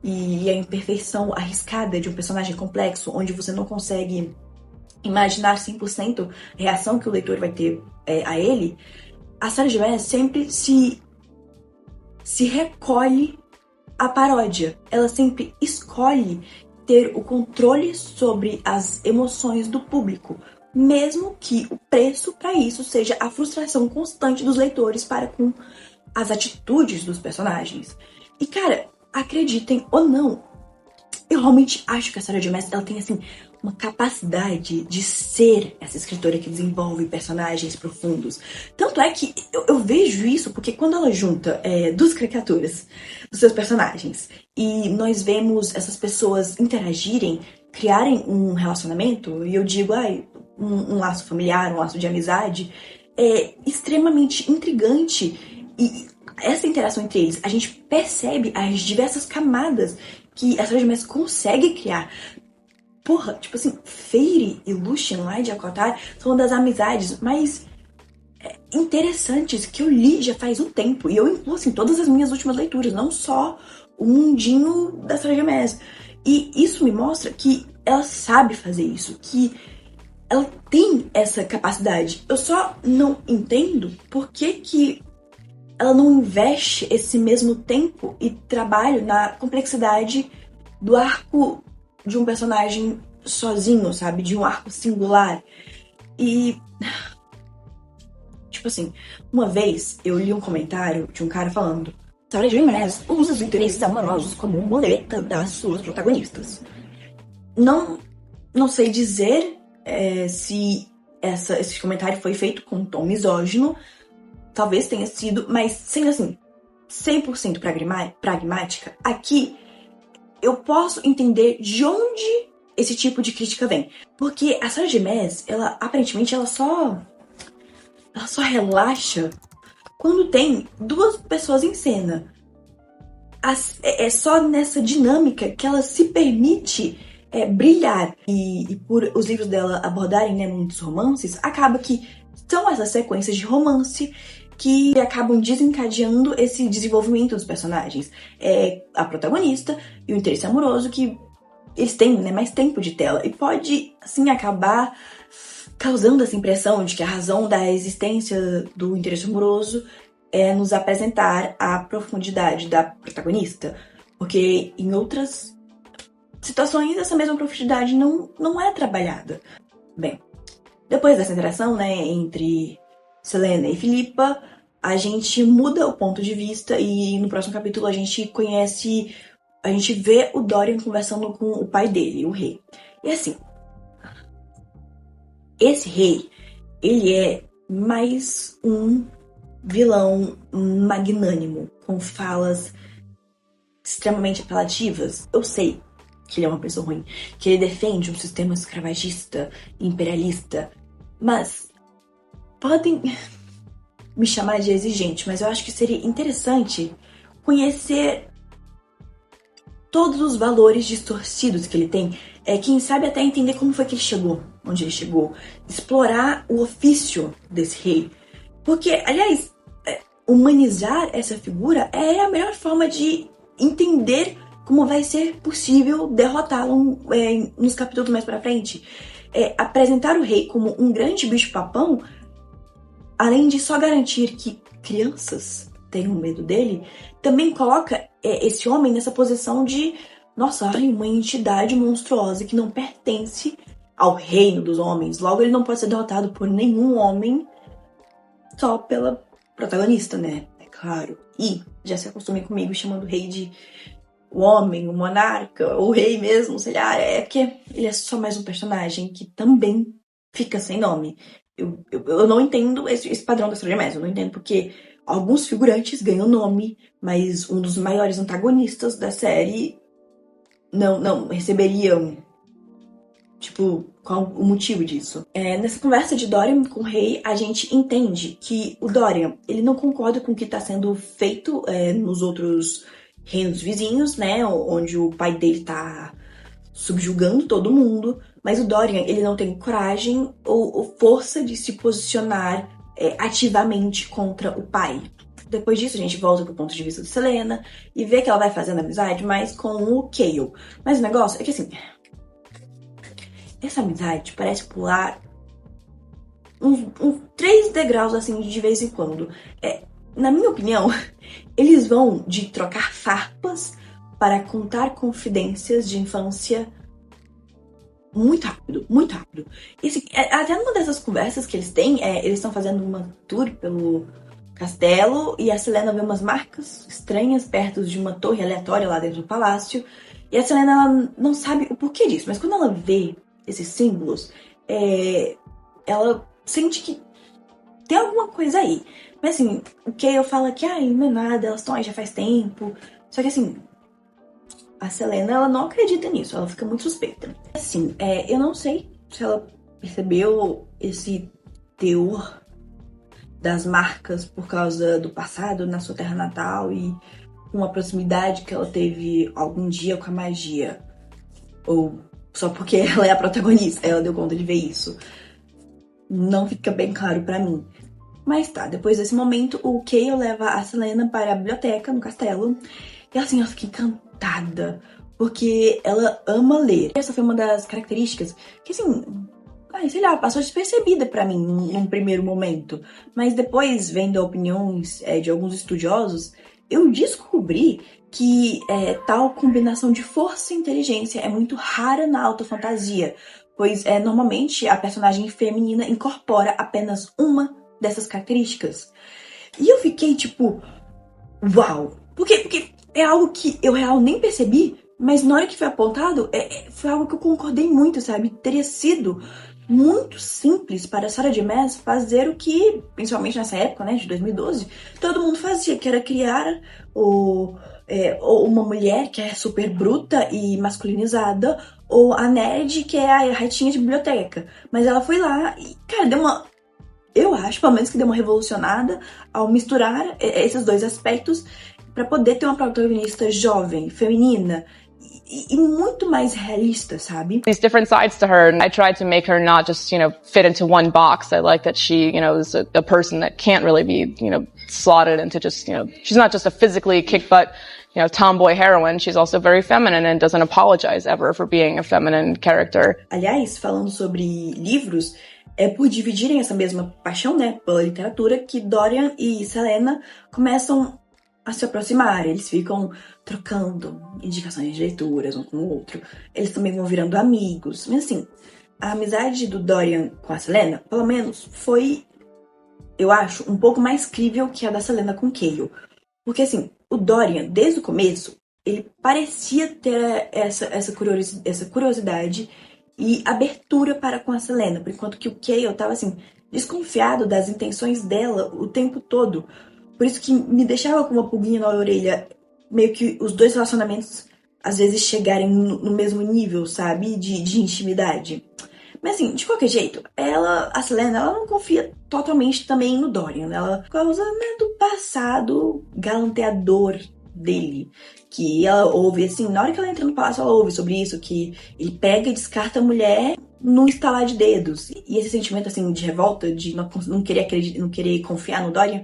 e a imperfeição arriscada de um personagem complexo, onde você não consegue imaginar 100% a reação que o leitor vai ter a ele. A Sarah J. Maas sempre se recolhe à paródia. Ela sempre escolhe ter o controle sobre as emoções do público, mesmo que o preço para isso seja a frustração constante dos leitores para com as atitudes dos personagens. E, cara, acreditem ou não, eu realmente acho que a Sarah J. Maas, ela tem, assim, uma capacidade de ser essa escritora que desenvolve personagens profundos. Tanto é que eu vejo isso porque quando ela junta 2 caricaturas dos seus personagens e nós vemos essas pessoas interagirem, criarem um relacionamento, e eu digo, um laço familiar, um laço de amizade, é extremamente intrigante. E essa interação entre eles, a gente percebe as diversas camadas que a Sarah J. Maas consegue criar. Porra, tipo assim, Feyre e Lucien lá de ACOTAR são uma das amizades mais interessantes que eu li já faz um tempo. E eu incluo, assim, todas as minhas últimas leituras, não só o mundinho da Sarah J. Maas. E isso me mostra que ela sabe fazer isso, que ela tem essa capacidade. Eu só não entendo por que ela não investe esse mesmo tempo e trabalho na complexidade do arco de um personagem sozinho, sabe? De um arco singular. E, tipo assim, uma vez eu li um comentário de um cara falando: Sarah J. Maas usa os interesses amorosos como muleta das suas protagonistas. Não sei dizer se esse comentário foi feito com um tom misógino. Talvez tenha sido, mas sendo assim, 100% pragmática, aqui eu posso entender de onde esse tipo de crítica vem. Porque a Sarah J. Maas, aparentemente, ela só relaxa quando tem 2 pessoas em cena. É só nessa dinâmica que ela se permite brilhar. E por os livros dela abordarem muitos romances, acaba que são essas sequências de romance que acabam desencadeando esse desenvolvimento dos personagens. É a protagonista e o interesse amoroso que eles têm, né, mais tempo de tela. E pode, assim, acabar causando essa impressão de que a razão da existência do interesse amoroso é nos apresentar a profundidade da protagonista. Porque em outras situações essa mesma profundidade não é trabalhada. Bem, depois dessa interação, né, entre Selena e Philippa, a gente muda o ponto de vista e no próximo capítulo a gente vê o Dorian conversando com o pai dele, o rei. E assim, esse rei, ele é mais um vilão magnânimo, com falas extremamente apelativas. Eu sei que ele é uma pessoa ruim, que ele defende um sistema escravagista, imperialista, mas podem me chamar de exigente, mas eu acho que seria interessante conhecer todos os valores distorcidos que ele tem. Quem sabe até entender como foi que ele chegou onde ele chegou. Explorar o ofício desse rei. Porque, aliás, humanizar essa figura é a melhor forma de entender como vai ser possível derrotá-lo nos capítulos mais pra frente. Apresentar o rei como um grande bicho-papão, além de só garantir que crianças tenham medo dele, também coloca esse homem nessa posição de, nossa, uma entidade monstruosa que não pertence ao reino dos homens. Logo, ele não pode ser derrotado por nenhum homem só pela protagonista, né? É claro. E já se acostumem comigo chamando o rei de o homem, o monarca, o rei mesmo, sei lá. É porque ele é só mais um personagem que também fica sem nome. Eu não entendo esse padrão da história de Mass. Eu não entendo porque alguns figurantes ganham nome, mas um dos maiores antagonistas da série não receberiam. Tipo, qual o motivo disso? Nessa conversa de Dorian com o rei, a gente entende que o Dorian, ele não concorda com o que está sendo feito nos outros reinos vizinhos, né? Onde o pai dele tá subjugando todo mundo. Mas o Dorian, ele não tem coragem ou força de se posicionar ativamente contra o pai. Depois disso, a gente volta pro ponto de vista de Selena e vê que ela vai fazendo amizade mais com o Cale. Mas o negócio é que, assim, essa amizade parece pular uns 3 degraus, assim, de vez em quando. Na minha opinião, eles vão de trocar farpas para contar confidências de infância muito rápido, muito rápido. E, assim, até numa dessas conversas que eles têm, eles estão fazendo uma tour pelo castelo e a Selena vê umas marcas estranhas perto de uma torre aleatória lá dentro do palácio. E a Selena, ela não sabe o porquê disso, mas quando ela vê esses símbolos, ela sente que tem alguma coisa aí. Mas assim, o Cale fala que não é nada, elas estão aí já faz tempo. Só que assim, a Selena, ela não acredita nisso, ela fica muito suspeita. Assim, eu não sei se ela percebeu esse teor das marcas por causa do passado na sua terra natal e uma proximidade que ela teve algum dia com a magia. Ou só porque ela é a protagonista, ela deu conta de ver isso. Não fica bem claro pra mim. Mas tá, depois desse momento, o Cale leva a Selena para a biblioteca no castelo. E assim, ela fica encantada, porque ela ama ler. Essa foi uma das características que, assim, sei lá, passou despercebida pra mim num primeiro momento. Mas depois, vendo opiniões de alguns estudiosos, eu descobri que tal combinação de força e inteligência é muito rara na alta fantasia, pois normalmente a personagem feminina incorpora apenas uma dessas características. E eu fiquei tipo, uau! Porque é algo que eu real nem percebi, mas na hora que foi apontado, foi algo que eu concordei muito, sabe? Teria sido muito simples para a Sarah J. Maas fazer o que, principalmente nessa época, né, de 2012, todo mundo fazia, que era criar uma mulher que é super bruta e masculinizada, ou a nerd que é a ratinha de biblioteca. Mas ela foi lá e, cara, eu acho, pelo menos, que deu uma revolucionada ao misturar esses dois aspectos para poder ter uma protagonista jovem, feminina e muito mais realista, sabe? These different sides to her, and I tried to make her not just, fit into one box. I like that she, is a person that can't really be, slotted into just, she's not just a physically kick-butt, tomboy heroine. She's also very feminine and doesn't apologize ever for being a feminine character. Aliás, falando sobre livros, é por dividirem essa mesma paixão, né, pela literatura, que Dorian e Selena começam a se aproximar. Eles ficam trocando indicações de leituras um com o outro. Eles também vão virando amigos. Mas assim, a amizade do Dorian com a Selena, pelo menos, foi, eu acho, um pouco mais crível que a da Selena com Cale. Porque assim, o Dorian, desde o começo, ele parecia ter essa curiosidade e abertura para com a Selena, por enquanto que o Cale estava assim, desconfiado das intenções dela o tempo todo. Por isso que me deixava com uma pulguinha na orelha, meio que os dois relacionamentos às vezes chegarem no mesmo nível, sabe, de intimidade. Mas assim, de qualquer jeito, a Selena, ela não confia totalmente também no Dorian, ela, por causa, né, do passado galanteador dele, que ela ouve, assim, na hora que ela entra no palácio, ela ouve sobre isso, que ele pega e descarta a mulher num estalar de dedos. E esse sentimento, assim, de revolta, de não querer confiar no Dorian,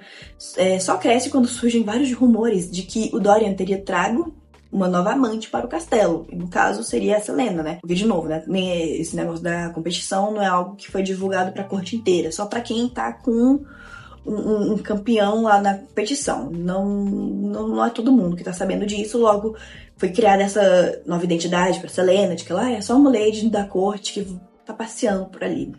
só cresce quando surgem vários rumores de que o Dorian teria trago uma nova amante para o castelo. E no caso, seria a Selena, né? Porque, de novo, né? Esse negócio da competição não é algo que foi divulgado para a corte inteira. Só para quem tá com um campeão lá na competição. Não é todo mundo que tá sabendo disso. Logo, foi criada essa nova identidade para Selena, de que ela é só uma lady da corte que tá passeando por ali.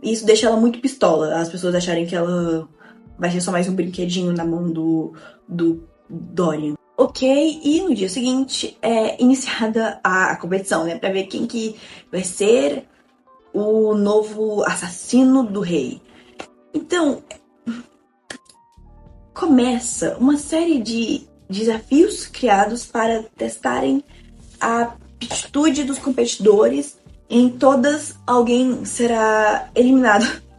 E isso deixa ela muito pistola. As pessoas acharem que ela vai ser só mais um brinquedinho na mão do Dorian. Ok, e no dia seguinte é iniciada a competição, né? Pra ver quem que vai ser o novo assassino do rei. Então, começa uma série de desafios criados para testarem a aptitude dos competidores. Em todas, alguém será eliminado.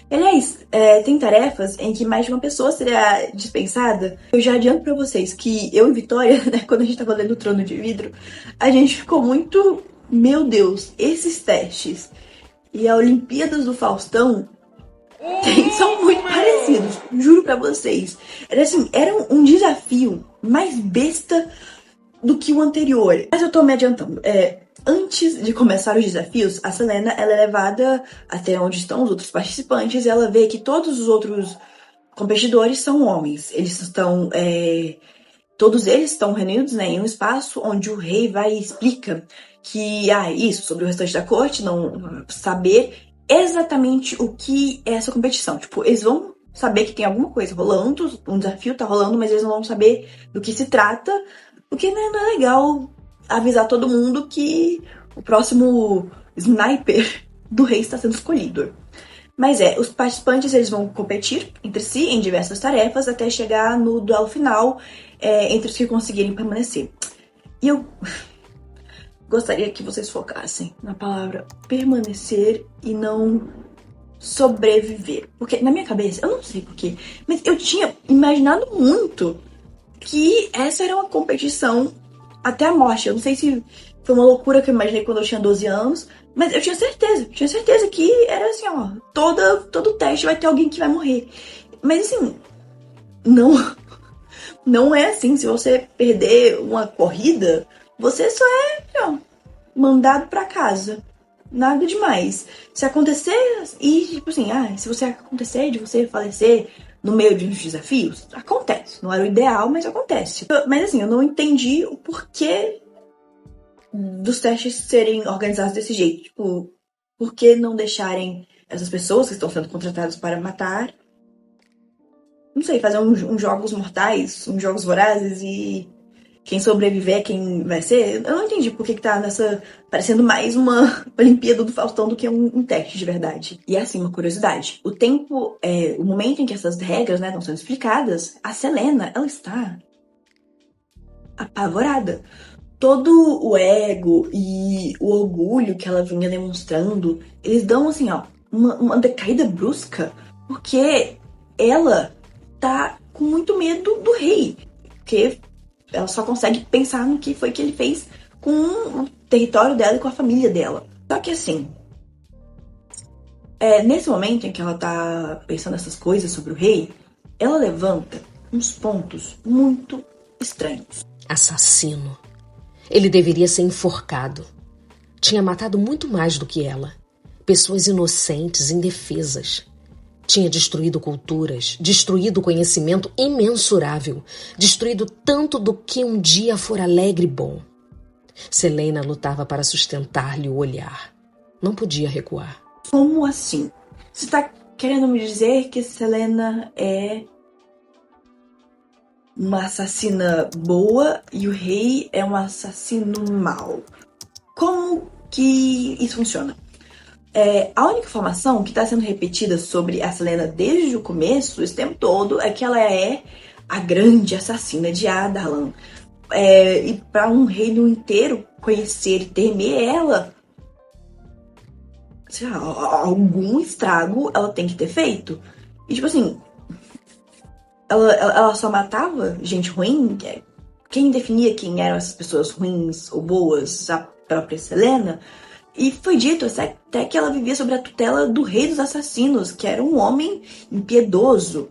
Aliás, tem tarefas em que mais de uma pessoa será dispensada. Eu já adianto pra vocês que eu e Vitória, né, quando a gente tava lendo o Trono de Vidro, a gente ficou muito... Meu Deus, esses testes e a Olimpíadas do Faustão são muito parecidos, juro pra vocês. Era um desafio mais besta do que o anterior. Mas eu tô me adiantando. Antes de começar os desafios, a Selena ela é levada até onde estão os outros participantes e ela vê que todos os outros competidores são homens. Todos eles estão reunidos, né, em um espaço onde o rei vai e explica que isso sobre o restante da corte, não saber exatamente o que é essa competição. Tipo, eles vão saber que tem alguma coisa rolando, um desafio tá rolando, mas eles não vão saber do que se trata, porque né, não é legal avisar todo mundo que o próximo sniper do rei está sendo escolhido. Mas os participantes eles vão competir entre si em diversas tarefas até chegar no duelo final entre os que conseguirem permanecer. E eu gostaria que vocês focassem na palavra permanecer e não sobreviver. Porque na minha cabeça, eu não sei porquê, mas eu tinha imaginado muito que essa era uma competição até a morte. Eu não sei se foi uma loucura que eu imaginei quando eu tinha 12 anos, mas eu tinha certeza que era assim, ó, todo teste vai ter alguém que vai morrer. Mas assim, não é assim. Se você perder uma corrida, você só mandado pra casa. Nada demais. Se acontecer, e tipo assim, se você acontecer de você falecer no meio de uns desafios, acontece. Não era o ideal, mas acontece. Mas assim, eu não entendi o porquê dos testes serem organizados desse jeito. Tipo, por que não deixarem essas pessoas que estão sendo contratadas para matar, não sei, fazer uns jogos mortais, uns jogos vorazes e quem sobreviver, quem vai ser? Eu não entendi por que tá parecendo mais uma Olimpíada do Faustão do que um teste de verdade. E assim, uma curiosidade. O momento em que essas regras, né, estão sendo explicadas, a Selena, ela está apavorada. Todo o ego e o orgulho que ela vinha demonstrando, eles dão, assim, uma decaída brusca, porque ela tá com muito medo do rei. Porque ela só consegue pensar no que foi que ele fez com o território dela e com a família dela. Só que assim, nesse momento em que ela tá pensando essas coisas sobre o rei, ela levanta uns pontos muito estranhos. Assassino. Ele deveria ser enforcado. Tinha matado muito mais do que ela. Pessoas inocentes, indefesas. Tinha destruído culturas, destruído conhecimento imensurável, destruído tanto do que um dia fora alegre e bom. Selena lutava para sustentar-lhe o olhar. Não podia recuar. Como assim? Você tá querendo me dizer que Selena é uma assassina boa e o rei é um assassino mau? Como que isso funciona? A única informação que está sendo repetida sobre a Selena desde o começo, esse tempo todo, é que ela é a grande assassina de Adarlan. E para um reino inteiro conhecer e temer ela, sei lá, algum estrago ela tem que ter feito. E tipo assim, ela só matava gente ruim? Quem definia quem eram essas pessoas ruins ou boas? A própria Selena? E foi dito até que ela vivia sob a tutela do rei dos assassinos, que era um homem impiedoso.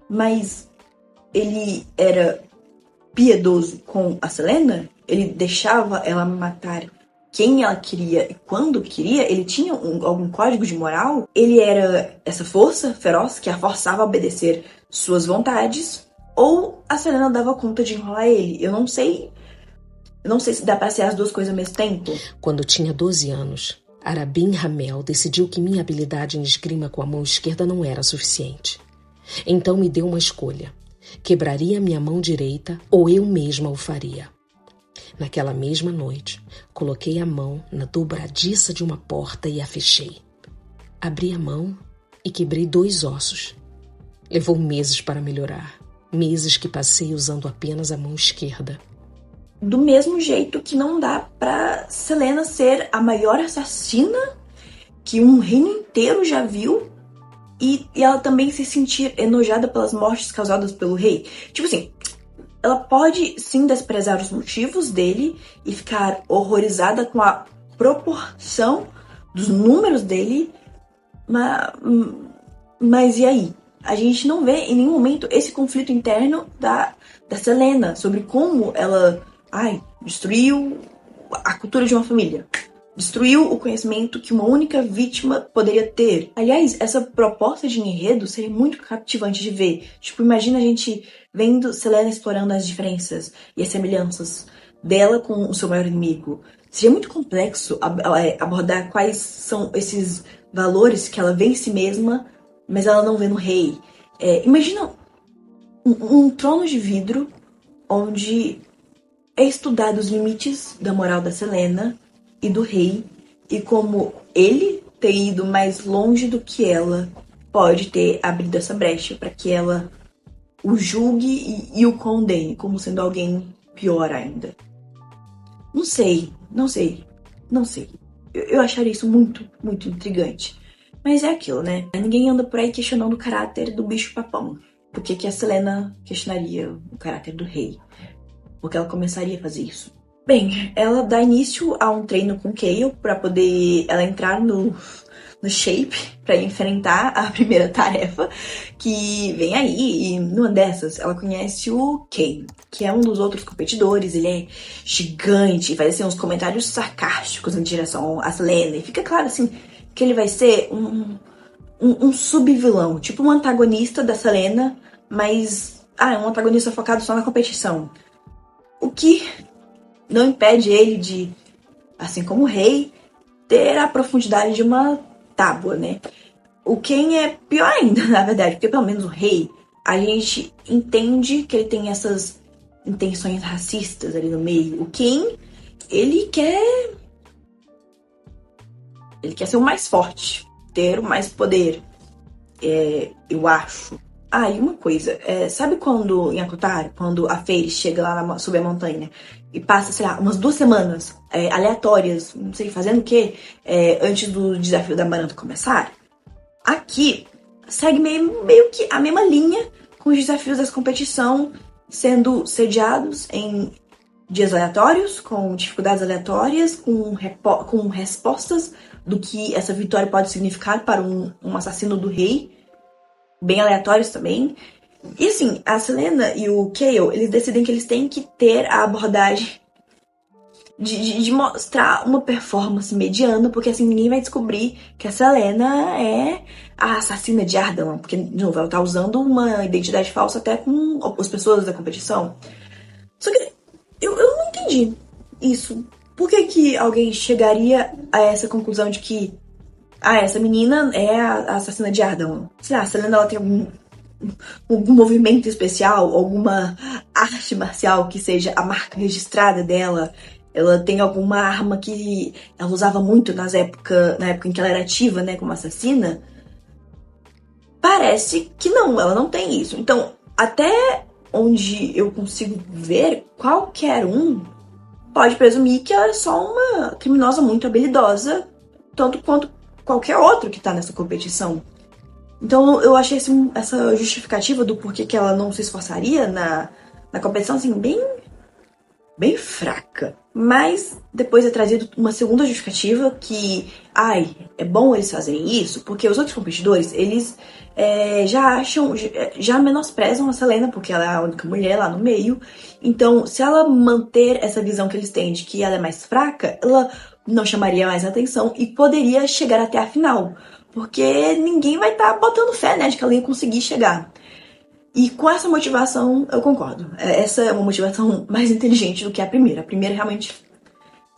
Mas ele era piedoso com a Selena? Ele deixava ela matar quem ela queria e quando queria? Ele tinha algum código de moral? Ele era essa força feroz que a forçava a obedecer suas vontades? Ou a Selena dava conta de enrolar ele? Eu não sei se dá pra ser as duas coisas ao mesmo tempo. Quando tinha 12 anos, Arabin Hamel decidiu que minha habilidade em esgrima com a mão esquerda não era suficiente. Então me deu uma escolha. Quebraria minha mão direita ou eu mesma o faria. Naquela mesma noite, coloquei a mão na dobradiça de uma porta e a fechei. Abri a mão e quebrei 2 ossos. Levou meses para melhorar. Meses que passei usando apenas a mão esquerda. Do mesmo jeito que não dá pra Selena ser a maior assassina que um reino inteiro já viu e ela também se sentir enojada pelas mortes causadas pelo rei. Tipo assim, ela pode sim desprezar os motivos dele e ficar horrorizada com a proporção dos números dele, mas e aí? A gente não vê em nenhum momento esse conflito interno da Selena sobre como ela destruiu a cultura de uma família. Destruiu o conhecimento que uma única vítima poderia ter. Aliás, essa proposta de enredo seria muito cativante de ver. Tipo, imagina a gente vendo Selena explorando as diferenças e as semelhanças dela com o seu maior inimigo. Seria muito complexo abordar quais são esses valores que ela vê em si mesma, mas ela não vê no rei. Imagina um trono de vidro onde é estudado os limites da moral da Selena e do rei, e como ele ter ido mais longe do que ela pode ter abrido essa brecha para que ela o julgue e o condene como sendo alguém pior ainda. Não sei. Eu acharia isso muito, muito intrigante. Mas é aquilo, né? Ninguém anda por aí questionando o caráter do bicho-papão. Por que a Selena questionaria o caráter do rei? Porque ela começaria a fazer isso. Bem, ela dá início a um treino com Kayle para poder ela entrar no shape para enfrentar a primeira tarefa que vem aí. E numa dessas, ela conhece o Kaine, que é um dos outros competidores. Ele é gigante e faz assim, uns comentários sarcásticos em direção a Selena. E fica claro assim que ele vai ser um sub-vilão, tipo um antagonista da Selena, mas um antagonista focado só na competição. O que não impede ele de, assim como o rei, ter a profundidade de uma tábua, né? O Kaine é pior ainda, na verdade, porque pelo menos o rei, a gente entende que ele tem essas intenções racistas ali no meio. O Kaine, ele quer ser o mais forte, ter o mais poder, eu acho. E uma coisa, sabe quando em Akutara, quando a Fei chega lá sob a montanha e passa, sei lá, umas 2 semanas aleatórias, não sei, fazendo o quê, antes do desafio da Maranta começar? Aqui segue meio que a mesma linha com os desafios dessa competição sendo sediados em dias aleatórios, com dificuldades aleatórias, com respostas do que essa vitória pode significar para um assassino do rei, bem aleatórios também. E assim, a Selena e o Cale, eles decidem que eles têm que ter a abordagem de mostrar uma performance mediana, porque assim ninguém vai descobrir que a Selena é a assassina de Ardalan, porque, de novo, ela tá usando uma identidade falsa até com as pessoas da competição. Só que eu não entendi isso. Por que alguém chegaria a essa conclusão de que essa menina é a assassina de Ardalan? Sei lá, a Selena ela tem algum movimento especial, alguma arte marcial que seja a marca registrada dela. Ela tem alguma arma que ela usava muito na época em que ela era ativa, né, como assassina. Parece que não, ela não tem isso. Então, até onde eu consigo ver, qualquer um pode presumir que ela é só uma criminosa muito habilidosa, tanto quanto qualquer outro que tá nessa competição. Então eu achei essa justificativa do porquê que ela não se esforçaria na competição, assim, bem fraca. Mas depois é trazido uma segunda justificativa que, é bom eles fazerem isso, porque os outros competidores, eles já menosprezam a Selena, porque ela é a única mulher lá no meio. Então, se ela manter essa visão que eles têm de que ela é mais fraca, ela não chamaria mais atenção e poderia chegar até a final. Porque ninguém vai estar botando fé, né, de que ela ia conseguir chegar. E com essa motivação, eu concordo. Essa é uma motivação mais inteligente do que a primeira. A primeira realmente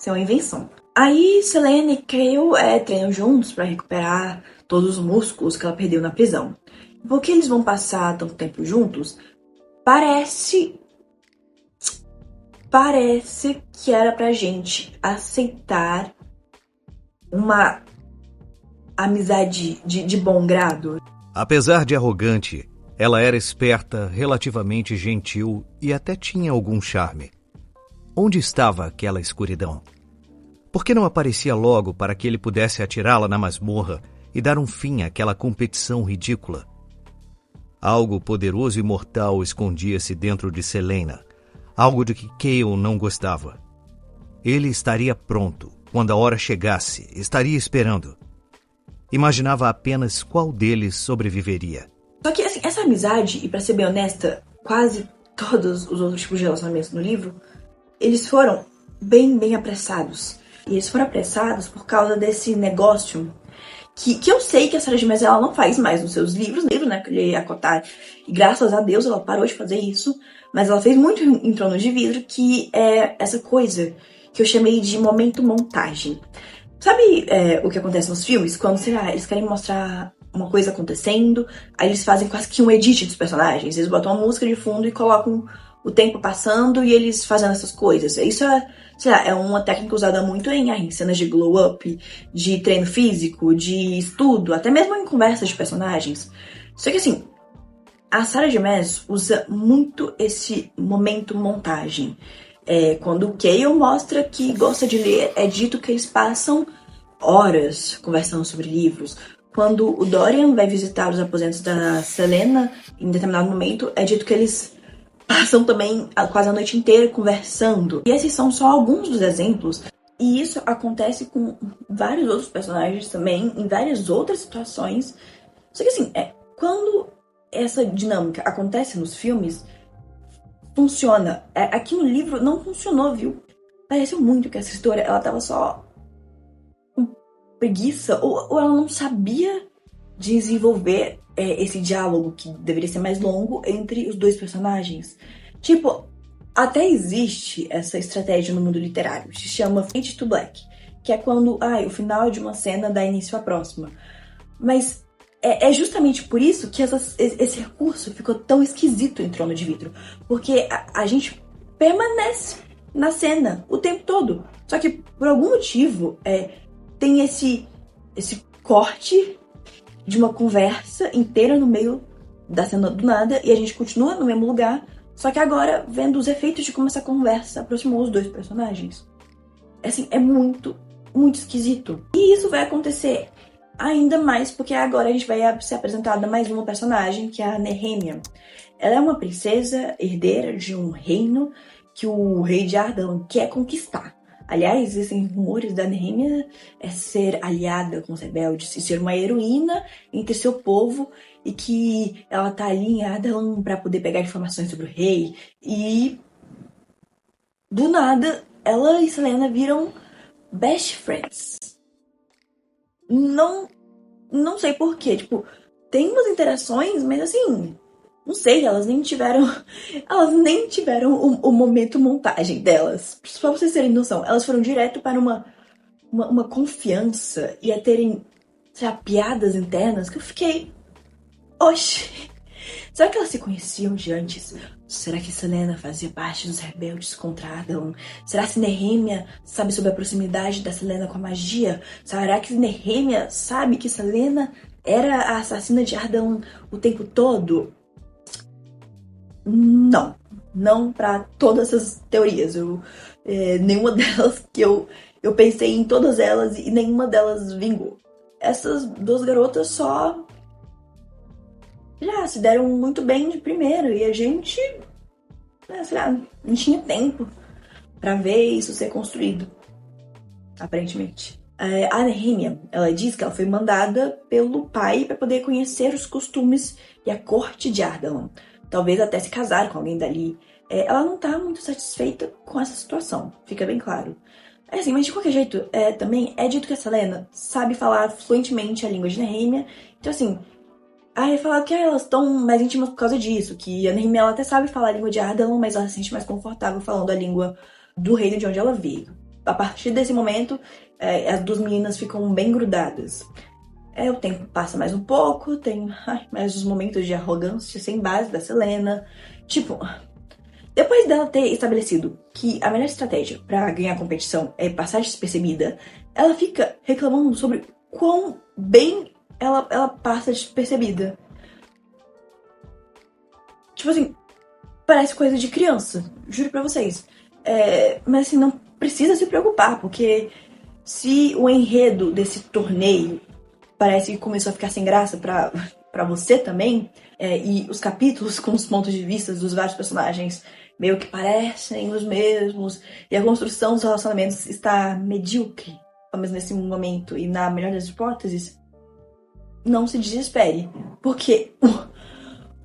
é uma invenção. Aí, Selena e Cale treinam juntos para recuperar todos os músculos que ela perdeu na prisão. Porque eles vão passar tanto tempo juntos, parece que era pra gente aceitar uma amizade de bom grado. Apesar de arrogante, ela era esperta, relativamente gentil e até tinha algum charme. Onde estava aquela escuridão? Por que não aparecia logo para que ele pudesse atirá-la na masmorra e dar um fim àquela competição ridícula? Algo poderoso e mortal escondia-se dentro de Selena, algo de que Cale não gostava. Ele estaria pronto, quando a hora chegasse, estaria esperando. Imaginava apenas qual deles sobreviveria. Só que assim, essa amizade, e pra ser bem honesta, quase todos os outros tipos de relacionamentos no livro, eles foram bem apressados. E eles foram apressados por causa desse negócio que eu sei que a Sarah J. Maas ela não faz mais nos seus livros, né, que a Kotar, e graças a Deus ela parou de fazer isso, mas ela fez muito em Trono de Vidro, que é essa coisa que eu chamei de momento montagem. Sabe o que acontece nos filmes? Quando, sei lá, eles querem mostrar uma coisa acontecendo, aí eles fazem quase que um edit dos personagens. Eles botam uma música de fundo e colocam o tempo passando e eles fazendo essas coisas. Isso é uma técnica usada muito em cenas de glow-up, de treino físico, de estudo, até mesmo em conversas de personagens. Só que assim, a Sarah J. Maas usa muito esse momento montagem. Quando o Cale mostra que gosta de ler, é dito que eles passam horas conversando sobre livros. Quando o Dorian vai visitar os aposentos da Selena, em determinado momento, é dito que eles passam também quase a noite inteira conversando. E esses são só alguns dos exemplos. E isso acontece com vários outros personagens também, em várias outras situações. Só que assim, quando essa dinâmica acontece nos filmes, funciona. Aqui no livro não funcionou, viu? Pareceu muito que essa história, ela tava só com preguiça, ou ela não sabia desenvolver esse diálogo que deveria ser mais longo entre os dois personagens. Tipo, até existe essa estratégia no mundo literário, se chama Fade to Black, que é quando o final de uma cena dá início à próxima. Mas é justamente por isso que esse recurso ficou tão esquisito em Trono de Vidro. Porque a gente permanece na cena o tempo todo. Só que, por algum motivo, tem esse corte de uma conversa inteira no meio da cena do nada. E a gente continua no mesmo lugar. Só que agora, vendo os efeitos de como essa conversa aproximou os dois personagens. Assim, é muito, muito esquisito. E isso vai acontecer ainda mais porque agora a gente vai ser apresentada mais uma personagem, que é a Nehemia. Ela é uma princesa herdeira de um reino que o rei de Ardalan quer conquistar. Aliás, existem rumores da Nehemia ser aliada com os rebeldes e ser uma heroína entre seu povo e que ela tá ali em Ardalan para poder pegar informações sobre o rei. E do nada, ela e Celaena viram best friends. Não sei porquê, tipo, tem umas interações, mas assim, não sei, elas nem tiveram o momento montagem delas. Só pra vocês terem noção, elas foram direto para uma confiança e a terem, sei lá, piadas internas que eu fiquei, oxe, será que elas se conheciam de antes? Será que Celaena fazia parte dos rebeldes contra Ardalan? Será que Nehemia sabe sobre a proximidade da Celaena com a magia? Será que Nehemia sabe que Celaena era a assassina de Ardalan o tempo todo? Não para todas essas teorias. Nenhuma delas que eu pensei em todas elas e nenhuma delas vingou. Essas duas garotas só já se deram muito bem de primeira e a gente, sei lá, não tinha tempo pra ver isso ser construído, aparentemente. A Nehemia, ela diz que ela foi mandada pelo pai para poder conhecer os costumes e a corte de Ardalan. Talvez até se casar com alguém dali. Ela não tá muito satisfeita com essa situação, fica bem claro. Assim, mas de qualquer jeito, também é dito que a Celaena sabe falar fluentemente a língua de Nehemia. Então assim, aí é falado que elas estão mais íntimas por causa disso, que a Nehemia ela até sabe falar a língua de Ardalan, mas ela se sente mais confortável falando a língua do reino de onde ela veio. A partir desse momento, as duas meninas ficam bem grudadas. O tempo passa mais um pouco, tem mais os momentos de arrogância sem base da Celaena. Tipo, depois dela ter estabelecido que a melhor estratégia pra ganhar a competição é passar despercebida, ela fica reclamando sobre quão bem ela passa despercebida. Tipo assim, parece coisa de criança, juro pra vocês. Mas assim, não precisa se preocupar, porque se o enredo desse torneio parece que começou a ficar sem graça pra você também, e os capítulos com os pontos de vista dos vários personagens meio que parecem os mesmos, e a construção dos relacionamentos está medíocre, pelo menos nesse momento, e na melhor das hipóteses, não se desespere, porque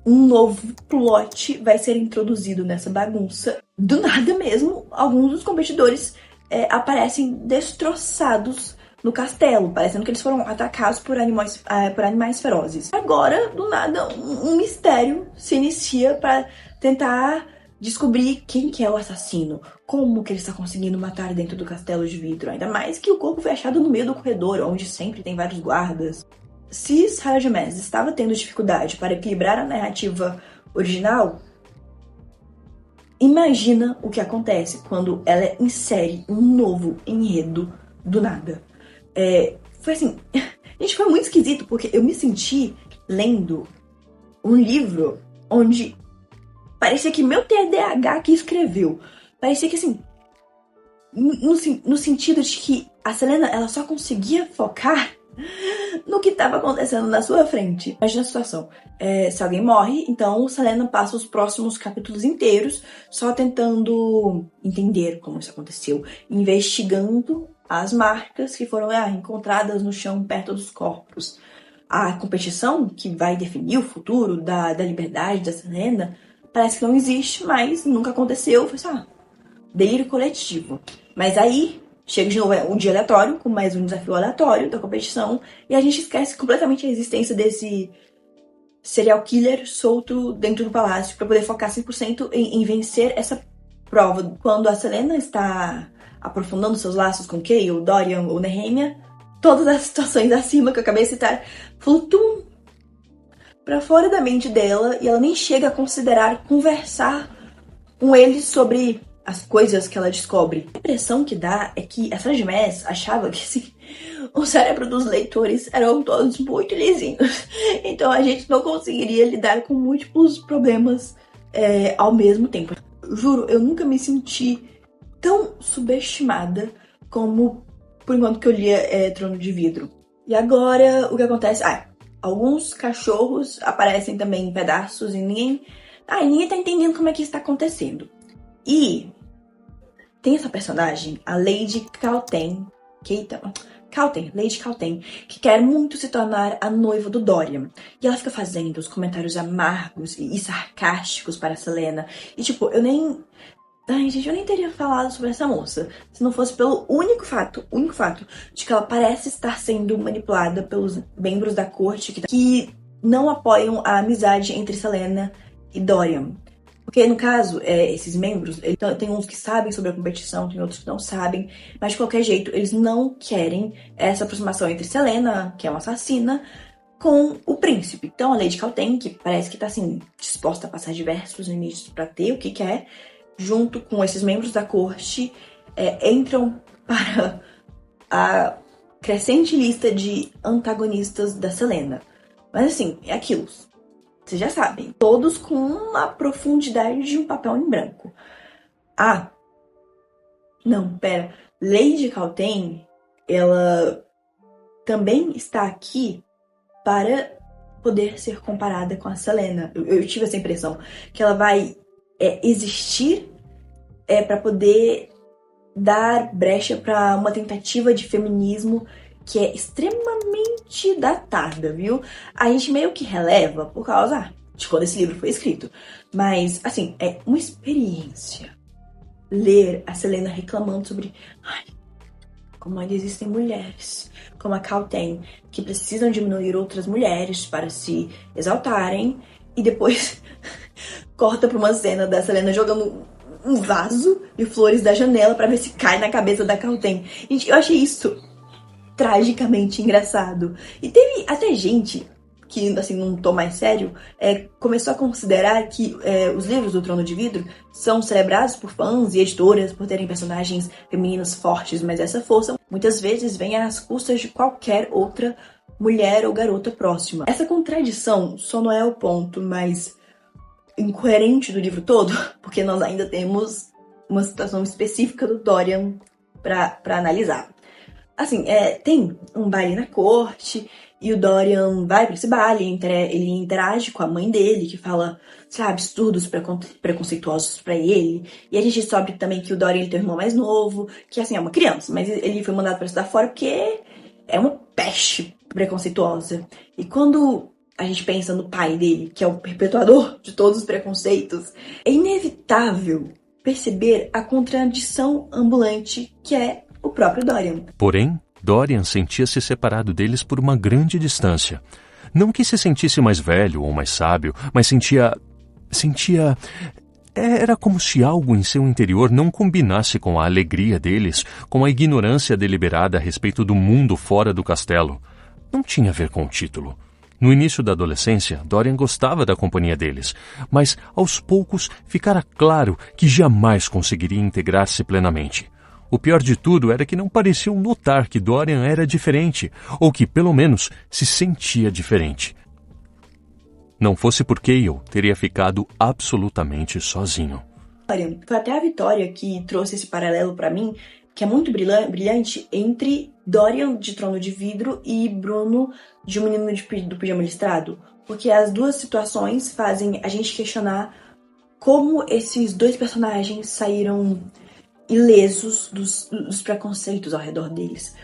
um novo plot vai ser introduzido nessa bagunça. Do nada mesmo, alguns dos competidores aparecem destroçados no castelo, parecendo que eles foram atacados por animais ferozes. Agora, do nada, um mistério se inicia para tentar descobrir quem que é o assassino, como que ele está conseguindo matar dentro do castelo de vidro, ainda mais que o corpo foi achado no meio do corredor, onde sempre tem vários guardas. Se Sarah J. Maas estava tendo dificuldade para equilibrar a narrativa original, imagina o que acontece quando ela insere um novo enredo do nada. Foi assim, gente, foi muito esquisito, porque eu me senti lendo um livro onde parecia que meu TDAH que escreveu. Parecia que assim, no sentido de que a Celaena, ela só conseguia focar no que estava acontecendo na sua frente. Imagina a situação. Se alguém morre, então Celaena passa os próximos capítulos inteiros só tentando entender como isso aconteceu, investigando as marcas que foram encontradas no chão perto dos corpos. A competição que vai definir o futuro da liberdade da Celaena parece que não existe, mas nunca aconteceu. Foi só delírio coletivo. Mas aí chega de novo um dia aleatório, com mais um desafio aleatório da competição, e a gente esquece completamente a existência desse serial killer solto dentro do palácio para poder focar 100% em vencer essa prova. Quando a Celaena está aprofundando seus laços com Chaol, Dorian ou Nehemia, todas as situações acima que eu acabei de citar flutuam para fora da mente dela e ela nem chega a conversar com eles sobre as coisas que ela descobre. A impressão que dá é que a Sarah J. Maas achava que assim, o cérebro dos leitores eram todos muito lisinhos. Então a gente não conseguiria lidar com múltiplos problemas ao mesmo tempo. Juro, eu nunca me senti tão subestimada como por enquanto que eu lia Trono de Vidro. E agora o que acontece? Alguns cachorros aparecem também em pedaços e ninguém tá entendendo como é que isso tá acontecendo. E tem essa personagem, a Lady Cautain, Lady Cautain, que quer muito se tornar a noiva do Dorian. E ela fica fazendo os comentários amargos e sarcásticos para a Selena. E tipo, eu nem teria falado sobre essa moça se não fosse pelo único fato de que ela parece estar sendo manipulada pelos membros da corte que não apoiam a amizade entre Selena e Dorian. Porque, no caso, esses membros, tem uns que sabem sobre a competição, tem outros que não sabem, mas de qualquer jeito, eles não querem essa aproximação entre Selena, que é uma assassina, com o príncipe. Então, a Lady Cautain, que parece que tá, assim, disposta a passar diversos limites pra ter o que quer, junto com esses membros da corte, entram para a crescente lista de antagonistas da Selena. Mas, assim, é aquilo. Vocês já sabem, todos com uma profundidade de um papel em branco. Lady Cautain, ela também está aqui para poder ser comparada com a Selena. Eu tive essa impressão que ela vai existir para poder dar brecha para uma tentativa de feminismo que é extremamente datada, viu? A gente meio que releva por causa de quando esse livro foi escrito. Mas, assim, é uma experiência ler a Selena reclamando sobre como ainda existem mulheres, como a Cautain, que precisam diminuir outras mulheres para se exaltarem, e depois corta pra uma cena da Selena jogando um vaso de flores da janela para ver se cai na cabeça da Cautain. Gente, eu achei isso tragicamente engraçado. E teve até gente que, assim, num tom mais sério, começou a considerar que os livros do Trono de Vidro são celebrados por fãs e editoras por terem personagens femininas fortes, mas essa força muitas vezes vem às custas de qualquer outra mulher ou garota próxima. Essa contradição só não é o ponto mais incoerente do livro todo, porque nós ainda temos uma situação específica do Dorian para analisar. Assim, tem um baile na corte, e o Dorian vai pra esse baile, ele interage com a mãe dele, que fala, absurdos preconceituosos pra ele. E a gente descobre também que o Dorian ele tem um irmão mais novo, que assim, é uma criança, mas ele foi mandado pra estudar fora porque é uma peste preconceituosa. E quando a gente pensa no pai dele, que é o perpetuador de todos os preconceitos, é inevitável perceber a contradição ambulante que é o próprio Dorian. Porém, Dorian sentia-se separado deles por uma grande distância. Não que se sentisse mais velho ou mais sábio, mas sentia... Era como se algo em seu interior não combinasse com a alegria deles, com a ignorância deliberada a respeito do mundo fora do castelo. Não tinha a ver com o título. No início da adolescência, Dorian gostava da companhia deles, mas aos poucos ficara claro que jamais conseguiria integrar-se plenamente. O pior de tudo era que não pareciam notar que Dorian era diferente, ou que, pelo menos, se sentia diferente. Não fosse por Chaol, teria ficado absolutamente sozinho. Foi até a Vitória que trouxe esse paralelo pra mim, que é muito brilhante, entre Dorian de Trono de Vidro e Bruno de O Menino do Pijama Listrado. Porque as duas situações fazem a gente questionar como esses dois personagens saíram ilesos dos preconceitos ao redor deles.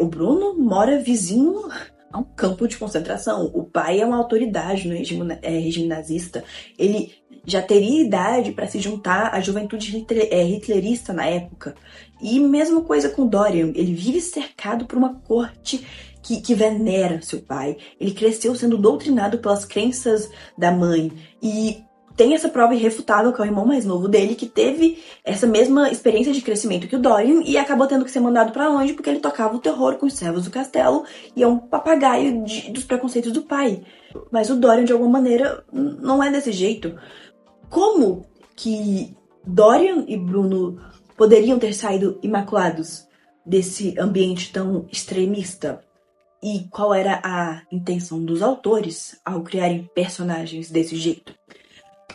O Bruno mora vizinho a um campo de concentração. O pai é uma autoridade no regime nazista. Ele já teria idade para se juntar à juventude hitlerista na época. E mesma coisa com Dorian. Ele vive cercado por uma corte que venera seu pai. Ele cresceu sendo doutrinado pelas crenças da mãe. E tem essa prova irrefutável, que é o irmão mais novo dele, que teve essa mesma experiência de crescimento que o Dorian e acabou tendo que ser mandado pra longe porque ele tocava o terror com os servos do castelo e é um papagaio dos preconceitos do pai. Mas o Dorian, de alguma maneira, não é desse jeito. Como que Dorian e Bruno poderiam ter saído imaculados desse ambiente tão extremista? E qual era a intenção dos autores ao criarem personagens desse jeito?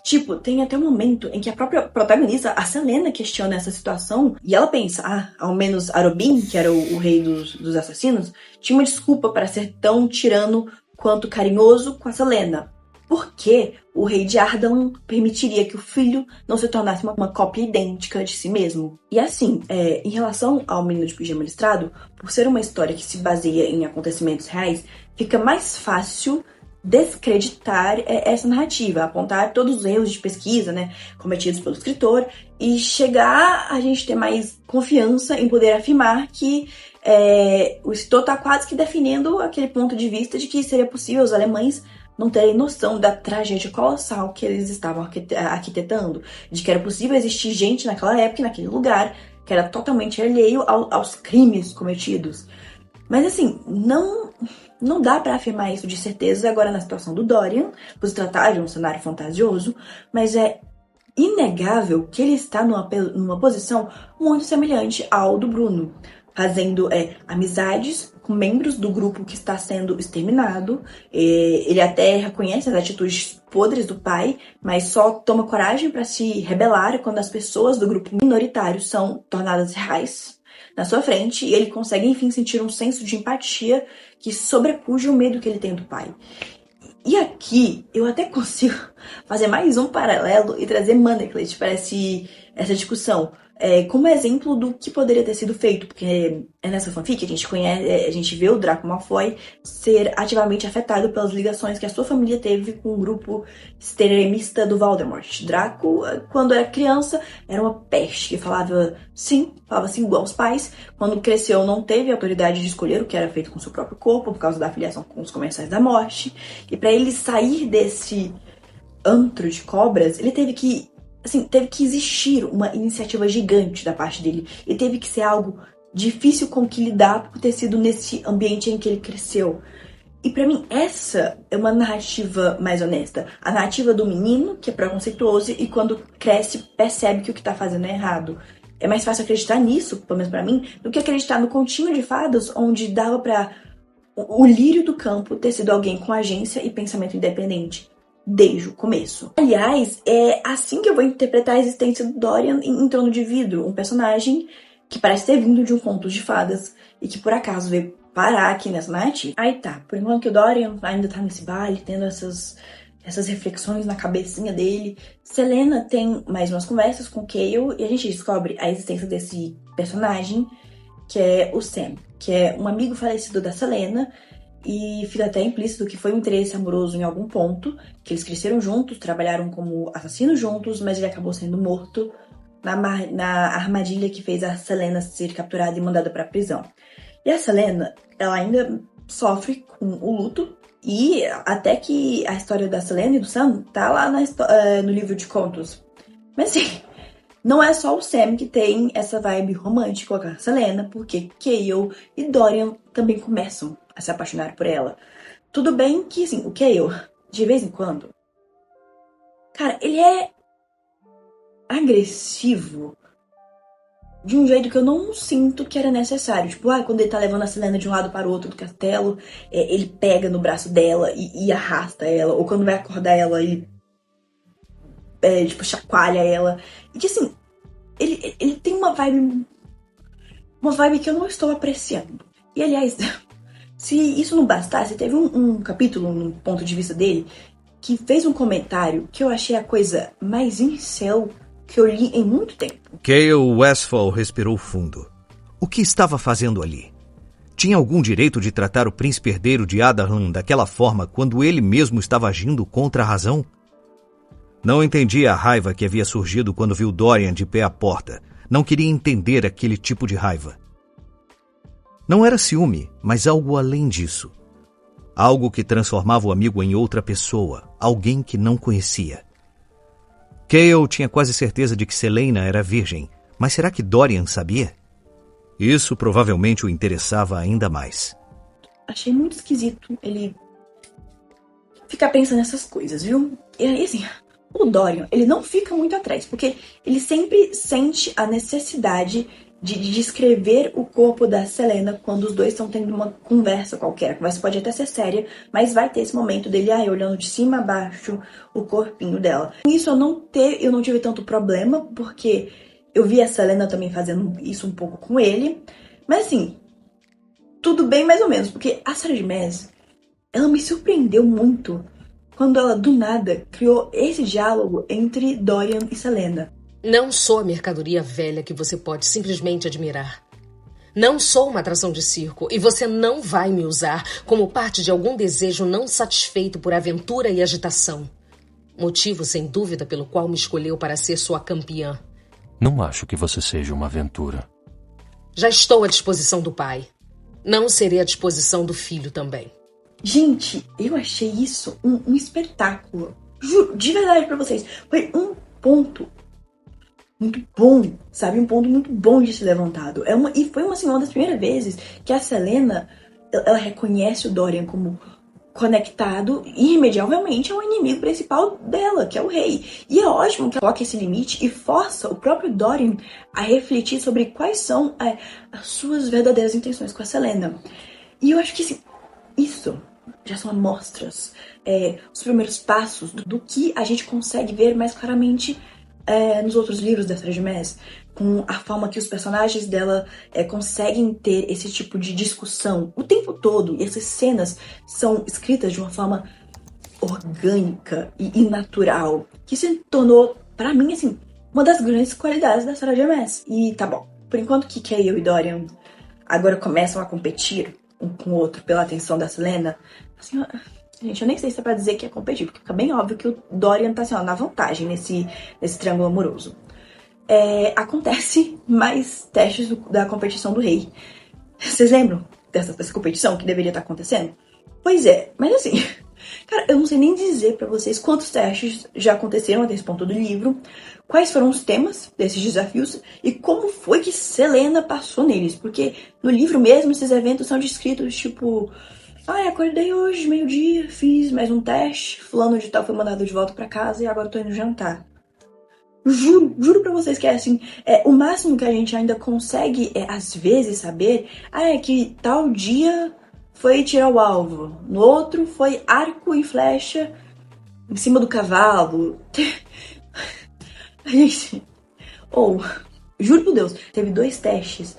Tipo, tem até um momento em que a própria protagonista, a Selena, questiona essa situação e ela pensa, ao menos Arobin, que era o rei dos assassinos, tinha uma desculpa para ser tão tirano quanto carinhoso com a Selena. Por que o rei de Ardalan permitiria que o filho não se tornasse uma cópia idêntica de si mesmo? E assim, em relação ao Menino de Pijama Listrado, por ser uma história que se baseia em acontecimentos reais, fica mais fácil descreditar essa narrativa, apontar todos os erros de pesquisa, né, cometidos pelo escritor e chegar a gente ter mais confiança em poder afirmar que o escritor está quase que definindo aquele ponto de vista de que seria possível os alemães não terem noção da tragédia colossal que eles estavam arquitetando, de que era possível existir gente naquela época, naquele lugar, que era totalmente alheio aos crimes cometidos. Mas assim, não dá pra afirmar isso de certeza agora na situação do Dorian, por se tratar de um cenário fantasioso, mas é inegável que ele está numa posição muito semelhante ao do Bruno, fazendo amizades com membros do grupo que está sendo exterminado. Ele até reconhece as atitudes podres do pai, mas só toma coragem para se rebelar quando as pessoas do grupo minoritário são tornadas reais na sua frente, e ele consegue, enfim, sentir um senso de empatia que sobrepuja o medo que ele tem do pai. E aqui, eu até consigo fazer mais um paralelo e trazer Manderclist para essa discussão, como exemplo do que poderia ter sido feito, porque é nessa fanfic a gente vê o Draco Malfoy ser ativamente afetado pelas ligações que a sua família teve com o grupo extremista do Voldemort. Draco, quando era criança, era uma peste, que falava sim igual aos pais. Quando cresceu, não teve autoridade de escolher o que era feito com seu próprio corpo, por causa da afiliação com os Comensais da Morte. E para ele sair desse antro de cobras, ele teve que existir uma iniciativa gigante da parte dele. E teve que ser algo difícil com que lidar por ter sido nesse ambiente em que ele cresceu. E pra mim, essa é uma narrativa mais honesta. A narrativa do menino, que é preconceituoso e quando cresce percebe que o que tá fazendo é errado. É mais fácil acreditar nisso, pelo menos pra mim, do que acreditar no Continho de Fadas, onde dava pra o lírio do campo ter sido alguém com agência e pensamento independente desde o começo. Aliás, é assim que eu vou interpretar a existência do Dorian em Trono de Vidro, um personagem que parece ter vindo de um conto de fadas e que por acaso veio parar aqui nessa narrativa. Aí tá, por enquanto que o Dorian ainda tá nesse baile, tendo essas reflexões na cabecinha dele, Selena tem mais umas conversas com Cale e a gente descobre a existência desse personagem, que é o Sam, que é um amigo falecido da Selena. E fica até implícito que foi um interesse amoroso em algum ponto, que eles cresceram juntos, trabalharam como assassinos juntos, mas ele acabou sendo morto na armadilha que fez a Selena ser capturada e mandada pra prisão. E a Selena, ela ainda sofre com o luto, e até que a história da Selena e do Sam tá lá no livro de contos. Mas assim, não é só o Sam que tem essa vibe romântica com a Selena, porque Cale e Dorian também começam a se apaixonar por ela. Tudo bem que, assim, o Cale, de vez em quando, cara, ele é agressivo de um jeito que eu não sinto que era necessário. Tipo, quando ele tá levando a Selena de um lado para o outro do castelo, ele pega no braço dela e arrasta ela. Ou quando vai acordar ela, ele chacoalha ela. E que, assim, ele tem uma vibe que eu não estou apreciando. E, aliás, se isso não bastasse, teve um capítulo, no ponto de vista dele, que fez um comentário que eu achei a coisa mais incel que eu li em muito tempo. Cale Westphal respirou fundo. O que estava fazendo ali? Tinha algum direito de tratar o príncipe herdeiro de Adarlan daquela forma quando ele mesmo estava agindo contra a razão? Não entendia a raiva que havia surgido quando viu Dorian de pé à porta. Não queria entender aquele tipo de raiva. Não era ciúme, mas algo além disso. Algo que transformava o amigo em outra pessoa, alguém que não conhecia. Cale tinha quase certeza de que Selena era virgem, mas será que Dorian sabia? Isso provavelmente o interessava ainda mais. Achei muito esquisito ele ficar pensando nessas coisas, viu? E assim, o Dorian, ele não fica muito atrás, porque ele sempre sente a necessidade de descrever o corpo da Selena quando os dois estão tendo uma conversa qualquer. A conversa pode até ser séria, mas vai ter esse momento dele olhando de cima a baixo o corpinho dela. Isso eu não tive tanto problema, porque eu vi a Selena também fazendo isso um pouco com ele. Mas assim, tudo bem mais ou menos, porque a Sarah de Maas, ela me surpreendeu muito quando ela, do nada, criou esse diálogo entre Dorian e Selena. Não sou a mercadoria velha que você pode simplesmente admirar. Não sou uma atração de circo e você não vai me usar como parte de algum desejo não satisfeito por aventura e agitação. Motivo, sem dúvida, pelo qual me escolheu para ser sua campeã. Não acho que você seja uma aventura. Já estou à disposição do pai. Não serei à disposição do filho também. Gente, eu achei isso um espetáculo. Juro, de verdade pra vocês. Foi um ponto muito bom, sabe? Um ponto muito bom de ser levantado. E foi uma das primeiras vezes que a Selena, ela reconhece o Dorian como conectado e irremediavelmente ao inimigo principal dela, que é o rei. E é ótimo que ela coloque esse limite e força o próprio Dorian a refletir sobre quais são as suas verdadeiras intenções com a Selena. E eu acho que isso já são amostras, os primeiros passos do que a gente consegue ver mais claramente nos outros livros da Sarah J. Maas, com a forma que os personagens dela conseguem ter esse tipo de discussão o tempo todo. E essas cenas são escritas de uma forma orgânica e natural, que se tornou, pra mim, assim, uma das grandes qualidades da Sarah J. Maas. E tá bom, por enquanto que Chaol e Dorian agora começam a competir um com o outro pela atenção da Selena, assim, gente, eu nem sei se é pra dizer que é competir, porque fica bem óbvio que o Dorian tá assim, na vantagem nesse triângulo amoroso. Acontece mais testes da competição do rei. Vocês lembram dessa competição que deveria estar acontecendo? Pois é, mas assim, cara, eu não sei nem dizer pra vocês quantos testes já aconteceram até esse ponto do livro, quais foram os temas desses desafios e como foi que Selena passou neles, porque no livro mesmo esses eventos são descritos tipo: acordei hoje, meio-dia, fiz mais um teste, fulano de tal foi mandado de volta pra casa e agora tô indo jantar. Juro pra vocês que assim, o máximo que a gente ainda consegue, às vezes, saber, é que tal dia foi tirar o alvo, no outro foi arco e flecha em cima do cavalo. Gente, juro por Deus, teve 2 testes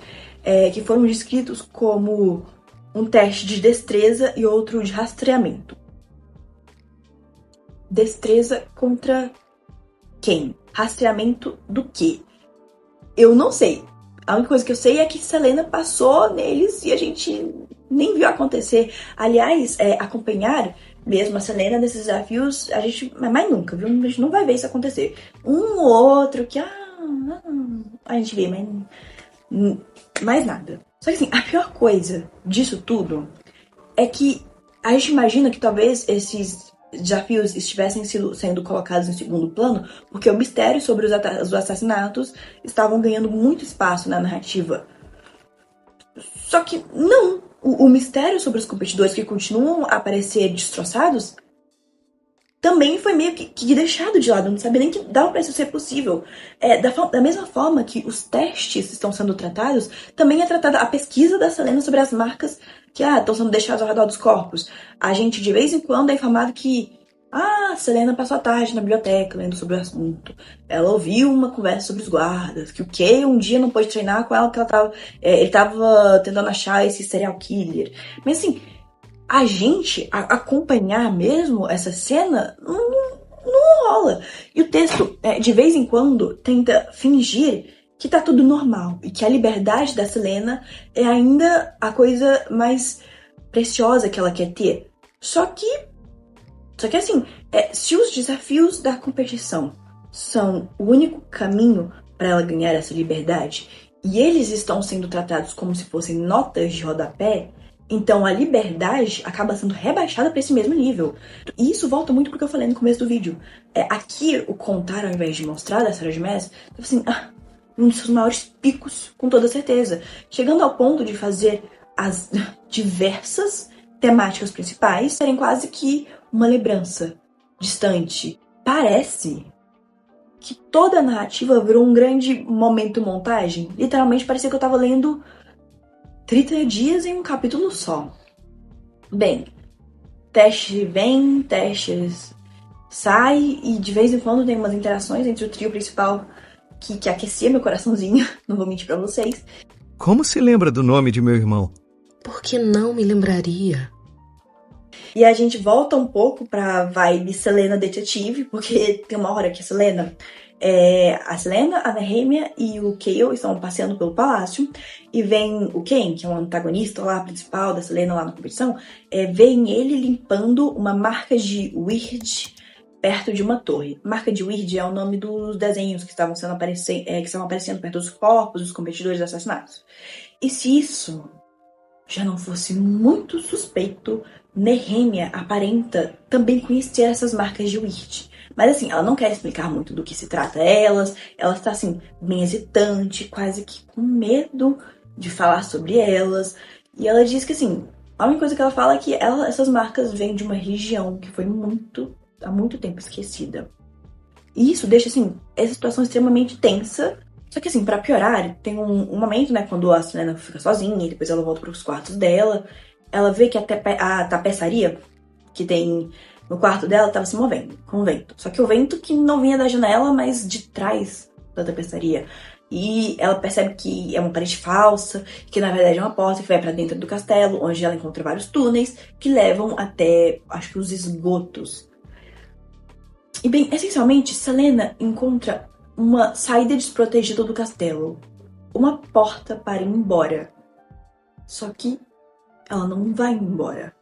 que foram descritos como um teste de destreza e outro de rastreamento. Destreza contra quem? Rastreamento do quê? Eu não sei. A única coisa que eu sei é que Selena passou neles e a gente nem viu acontecer. Aliás, acompanhar mesmo a Selena nesses desafios, a gente mais nunca, viu? A gente não vai ver isso acontecer. Um ou outro que a gente vê, mas mais nada. Só que assim, a pior coisa disso tudo é que a gente imagina que talvez esses desafios estivessem sendo colocados em segundo plano porque o mistério sobre os assassinatos estavam ganhando muito espaço na narrativa. Só que não! O mistério sobre os competidores que continuam a aparecer destroçados também foi meio que deixado de lado. Eu não sabia nem que dava pra isso ser possível. Da mesma forma que os testes estão sendo tratados, também é tratada a pesquisa da Selena sobre as marcas que estão sendo deixadas ao redor dos corpos. A gente, de vez em quando, é informado que Selena passou a tarde na biblioteca lendo sobre o assunto. Ela ouviu uma conversa sobre os guardas, que o Kay um dia não pôde treinar com ela, porque ele tava tentando achar esse serial killer. Mas assim, a gente acompanhar mesmo essa cena não rola. E o texto, de vez em quando, tenta fingir que tá tudo normal e que a liberdade da Selena é ainda a coisa mais preciosa que ela quer ter. Só que assim, se os desafios da competição são o único caminho para ela ganhar essa liberdade e eles estão sendo tratados como se fossem notas de rodapé, então a liberdade acaba sendo rebaixada para esse mesmo nível. E isso volta muito pro que eu falei no começo do vídeo. Aqui, o contar, ao invés de mostrar da Sarah J. Maas, assim, um dos seus maiores picos, com toda certeza. Chegando ao ponto de fazer as diversas temáticas principais serem quase que uma lembrança distante. Parece que toda a narrativa virou um grande momento montagem. Literalmente parecia que eu tava lendo 30 dias em um capítulo só. Bem, teste vem, testes sai, e de vez em quando tem umas interações entre o trio principal que aquecia meu coraçãozinho, não vou mentir pra vocês. Como se lembra do nome de meu irmão? Por que não me lembraria? E a gente volta um pouco pra vibe Selena detetive, porque tem uma hora que a Selena, a Nehemia e o Cale estão passeando pelo palácio, e vem o Ken, que é um antagonista lá, principal da Selena lá na competição, vem ele limpando uma marca de Weird perto de uma torre. Marca de Weird é o nome dos desenhos que estavam aparecendo perto dos corpos dos competidores assassinados. E se isso já não fosse muito suspeito, Nehemia aparenta também conhecer essas marcas de Weird. Mas assim, ela não quer explicar muito do que se trata ela está assim, bem hesitante, quase que com medo de falar sobre elas. E ela diz que assim, a única coisa que ela fala é que essas marcas vêm de uma região que foi há muito tempo esquecida. E isso deixa assim, essa situação extremamente tensa. Só que assim, pra piorar, tem um momento, né, quando a Selena fica sozinha e depois ela volta pros quartos dela, ela vê que a tapeçaria que tem no quarto dela tava se movendo com o vento. Só que o vento que não vinha da janela, mas de trás da tapeçaria. E ela percebe que é uma parede falsa, que na verdade é uma porta que vai pra dentro do castelo, onde ela encontra vários túneis que levam até, acho que os esgotos. E bem, essencialmente, Selena encontra uma saída desprotegida do castelo. Uma porta para ir embora. Só que ela não vai embora.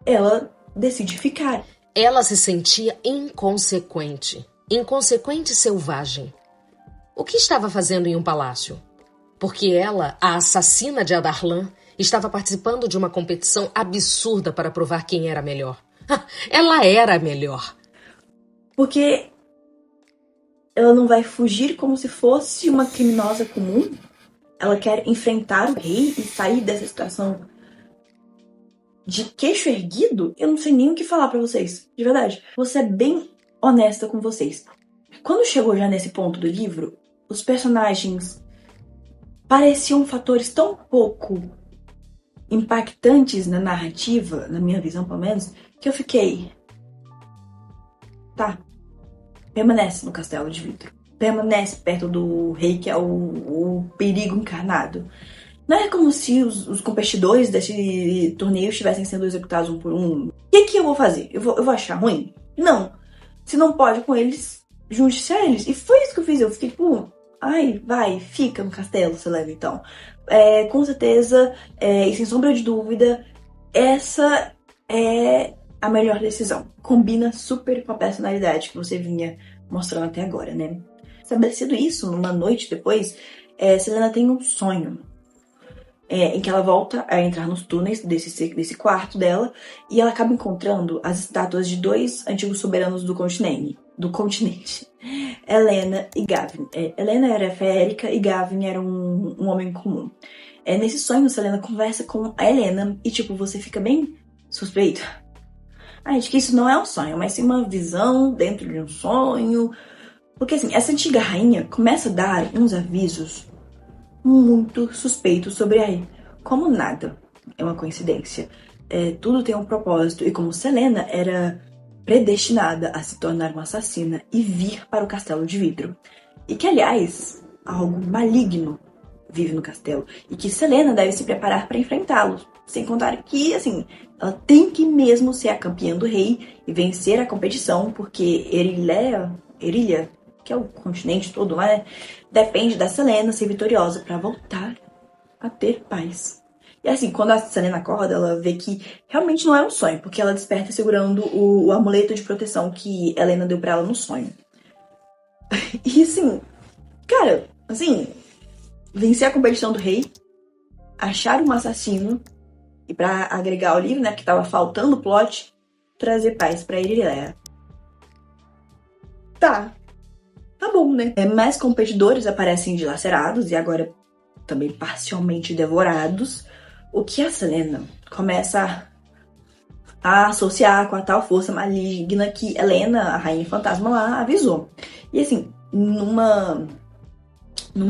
Ela decide ficar. Ela se sentia inconsequente. Inconsequente e selvagem. O que estava fazendo em um palácio? Porque ela, a assassina de Adarlan, estava participando de uma competição absurda para provar quem era melhor. Ela era a melhor. Porque ela não vai fugir como se fosse uma criminosa comum. Ela quer enfrentar o rei e sair dessa situação de queixo erguido. Eu não sei nem o que falar pra vocês, de verdade. Vou ser bem honesta com vocês. Quando chegou já nesse ponto do livro, os personagens pareciam fatores tão pouco impactantes na narrativa, na minha visão pelo menos, que eu fiquei... Tá. Permanece no castelo de vidro. Permanece perto do rei, que é o perigo encarnado. Não é como se os competidores desse torneio estivessem sendo executados um por um. O que eu vou fazer? Eu vou achar ruim? Não. Se não pode com eles, junte-se a eles. E foi isso que eu fiz. Eu fiquei tipo, ai, vai, fica no castelo, Selena, então. Com certeza, e sem sombra de dúvida, essa é a melhor decisão. Combina super com a personalidade que você vinha mostrando até agora, né? Estabelecido isso, numa noite depois, Selena tem um sonho. Em que ela volta a entrar nos túneis desse quarto dela e ela acaba encontrando as estátuas de dois antigos soberanos do continente. Helena e Gavin. Helena era férica e Gavin era um homem comum. Nesse sonho, Selena conversa com a Helena e, tipo, você fica bem suspeito. De que isso não é um sonho, mas sim uma visão dentro de um sonho. Porque, assim, essa antiga rainha começa a dar uns avisos muito suspeitos sobre a Rei. Como nada é uma coincidência. Tudo tem um propósito. E como Selena era predestinada a se tornar uma assassina e vir para o castelo de vidro. E que, aliás, algo maligno vive no castelo. E que Selena deve se preparar para enfrentá-lo. Sem contar que, assim, ela tem que mesmo ser a campeã do rei e vencer a competição, porque Erília, que é o continente todo lá, né, depende da Selena ser vitoriosa para voltar a ter paz. E assim, quando a Selena acorda, ela vê que realmente não é um sonho, porque ela desperta segurando o amuleto de proteção que Helena deu pra ela no sonho. E assim, cara, assim, vencer a competição do rei, achar um assassino, e pra agregar ao livro, né, porque tava faltando o plot, trazer paz pra Erília. Tá bom, né? Mais competidores aparecem dilacerados e agora também parcialmente devorados, o que a Selena começa a associar com a tal força maligna que Helena, a rainha fantasma lá, avisou. E assim, numa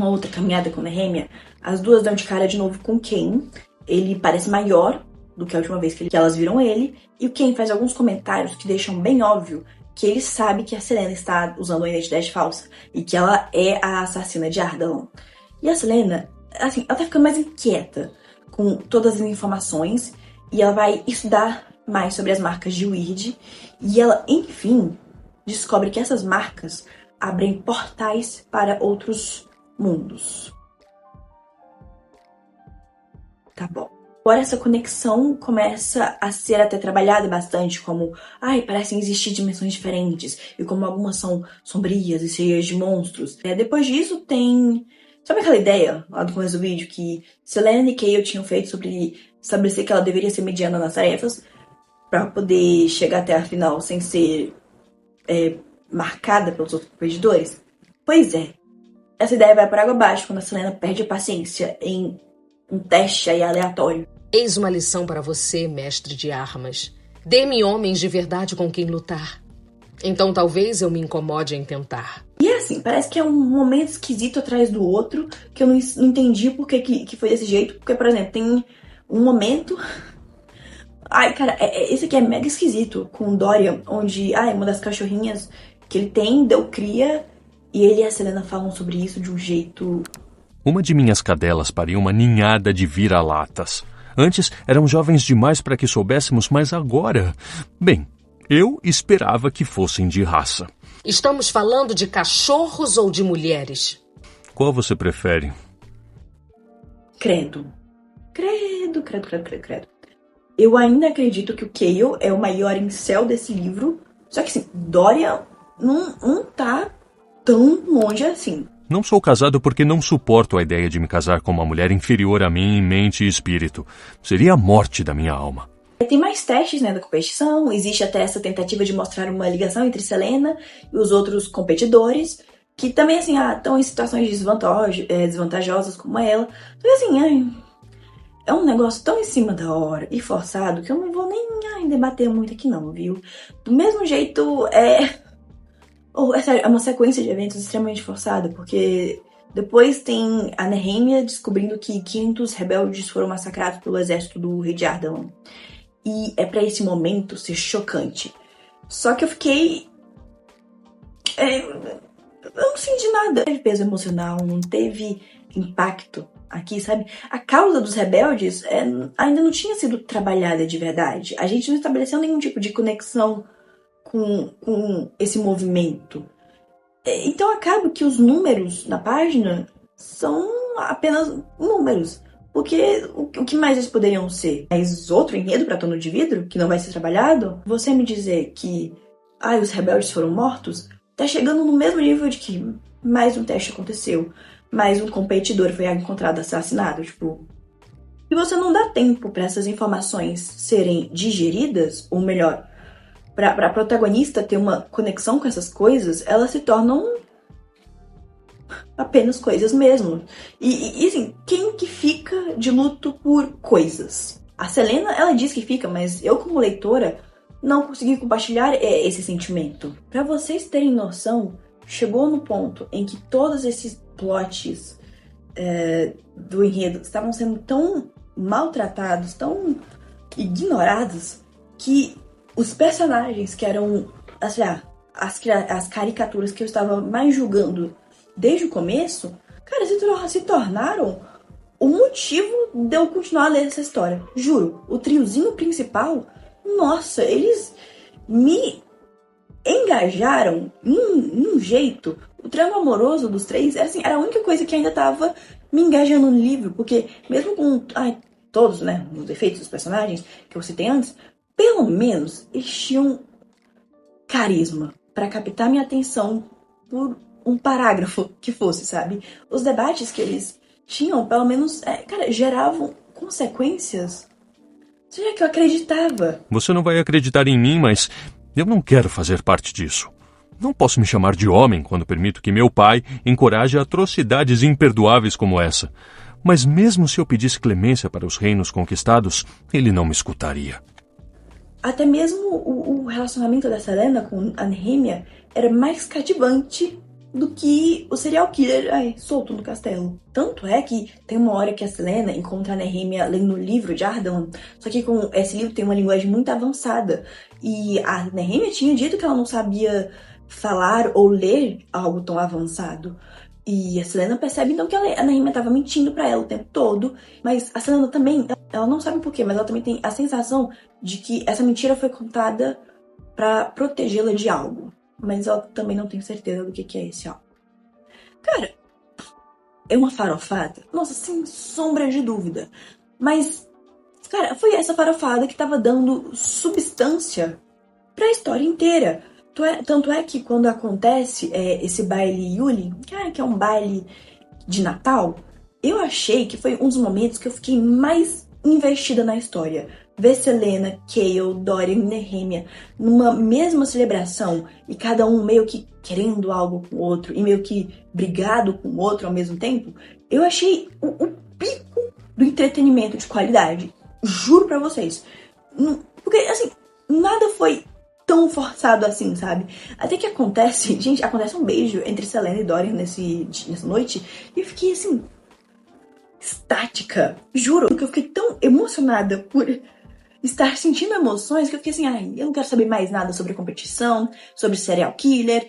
outra caminhada com Nehemia, as duas dão de cara de novo com Ken. Ele parece maior do que a última vez que elas viram ele, e o Ken faz alguns comentários que deixam bem óbvio que ele sabe que a Selena está usando uma identidade falsa e que ela é a assassina de Ardalan. E a Selena, assim, ela tá ficando mais inquieta com todas as informações e ela vai estudar mais sobre as marcas de Weird e ela, enfim, descobre que essas marcas abrem portais para outros mundos. Tá bom. Agora essa conexão começa a ser até trabalhada bastante, como, parecem existir dimensões diferentes, e como algumas são sombrias e cheias de monstros. Depois disso tem... Sabe aquela ideia lá do começo do vídeo que Selena e Kayle tinham feito sobre estabelecer que ela deveria ser mediana nas tarefas para poder chegar até a final sem ser marcada pelos outros competidores? Pois é. Essa ideia vai por água abaixo quando a Selena perde a paciência em um teste aí aleatório. Eis uma lição para você, mestre de armas. Dê-me homens de verdade com quem lutar. Então talvez eu me incomode em tentar. E assim, parece que é um momento esquisito atrás do outro, que eu não entendi por que foi desse jeito. Porque, por exemplo, tem um momento... cara, esse aqui é mega esquisito, com o Dorian, onde, uma das cachorrinhas que ele tem, deu cria, e ele e a Selena falam sobre isso de um jeito... Uma de minhas cadelas pariu uma ninhada de vira-latas. Antes eram jovens demais para que soubéssemos, mas agora... Bem, eu esperava que fossem de raça. Estamos falando de cachorros ou de mulheres? Qual você prefere? Credo. Eu ainda acredito que o Kayle é o maior incel desse livro. Só que assim, Dorian não tá tão longe assim. Não sou casado porque não suporto a ideia de me casar com uma mulher inferior a mim em mente e espírito. Seria a morte da minha alma. Tem mais testes, da competição. Existe até essa tentativa de mostrar uma ligação entre Selena e os outros competidores, que também, assim, estão em situações desvantajosas como ela. Então, assim, é um negócio tão em cima da hora e forçado que eu não vou nem debater muito aqui não, viu? Do mesmo jeito, é uma sequência de eventos extremamente forçada, porque depois tem a Nehemia descobrindo que 500 rebeldes foram massacrados pelo exército do rei de Ardalan. E é pra esse momento ser chocante. Só que eu fiquei... eu não senti nada. Não teve peso emocional, não teve impacto aqui, sabe? A causa dos rebeldes ainda não tinha sido trabalhada de verdade. A gente não estabeleceu nenhum tipo de conexão com esse movimento. Então acaba que os números na página são apenas números. Porque o que mais eles poderiam ser? Mas outro enredo para Trono de Vidro, que não vai ser trabalhado? Você me dizer que os rebeldes foram mortos, tá chegando no mesmo nível de que mais um teste aconteceu, mais um competidor foi encontrado assassinado, E você não dá tempo para essas informações serem digeridas, ou melhor, para a protagonista ter uma conexão com essas coisas, elas se tornam apenas coisas mesmo. E assim, quem que fica de luto por coisas? A Selena, ela diz que fica, mas eu como leitora não consegui compartilhar esse sentimento. Para vocês terem noção, chegou no ponto em que todos esses plots do enredo estavam sendo tão maltratados, tão ignorados, que os personagens que eram, as caricaturas que eu estava mais julgando desde o começo, cara, se tornaram o motivo de eu continuar a ler essa história. Juro, o triozinho principal, nossa, eles me engajaram em um jeito. O triângulo amoroso dos três era a única coisa que ainda tava me engajando no livro, porque mesmo com todos, os defeitos dos personagens que eu citei antes, pelo menos eles tinham carisma para captar minha atenção por um parágrafo que fosse, sabe? Os debates que eles tinham, pelo menos, geravam consequências. Seja que eu acreditava. Você não vai acreditar em mim, mas eu não quero fazer parte disso. Não posso me chamar de homem quando permito que meu pai encoraje atrocidades imperdoáveis como essa. Mas mesmo se eu pedisse clemência para os reinos conquistados, ele não me escutaria. Até mesmo o relacionamento da Selena com a Nehemia era mais cativante do que o serial killer solto no castelo. Tanto é que tem uma hora que a Selena encontra a Nehemia lendo o livro de Ardalan, só que com esse livro tem uma linguagem muito avançada. E a Nehemia tinha dito que ela não sabia falar ou ler algo tão avançado. E a Selena percebe então que a Nehemia estava mentindo pra ela o tempo todo, mas a Selena também, ela não sabe por quê, mas ela também tem a sensação de que essa mentira foi contada pra protegê-la de algo, mas ela também não tem certeza do que é esse algo. Cara, é uma farofada? Nossa, sem sombra de dúvida. Mas, cara, foi essa farofada que tava dando substância pra história inteira. Tanto é que quando acontece esse baile Yuli, que é um baile de Natal, eu achei que foi um dos momentos que eu fiquei mais investida na história. Ver Selena, Kayle, Dorian e Nehemia numa mesma celebração e cada um meio que querendo algo com o outro e meio que brigado com o outro ao mesmo tempo, eu achei o pico do entretenimento de qualidade. Juro pra vocês. Porque, assim, nada foi tão forçado assim, sabe? Até que acontece um beijo entre Selena e Dorian nessa noite e eu fiquei, assim, estática. Juro que eu fiquei tão emocionada por estar sentindo emoções que eu fiquei assim, eu não quero saber mais nada sobre competição, sobre serial killer,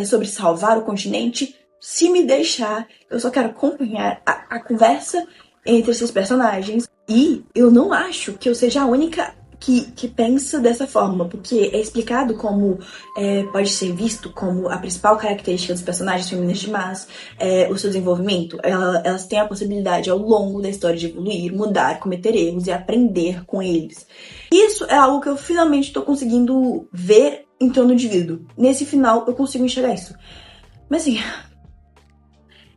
sobre salvar o continente. Se me deixar, eu só quero acompanhar a conversa entre esses personagens. E eu não acho que eu seja a única que pensa dessa forma, porque é explicado como pode ser visto como a principal característica dos personagens femininos de Mas, o seu desenvolvimento. Elas têm a possibilidade ao longo da história de evoluir, mudar, cometer erros e aprender com eles. Isso é algo que eu finalmente estou conseguindo ver em Trono de Vidro. Nesse final eu consigo enxergar isso. Mas assim,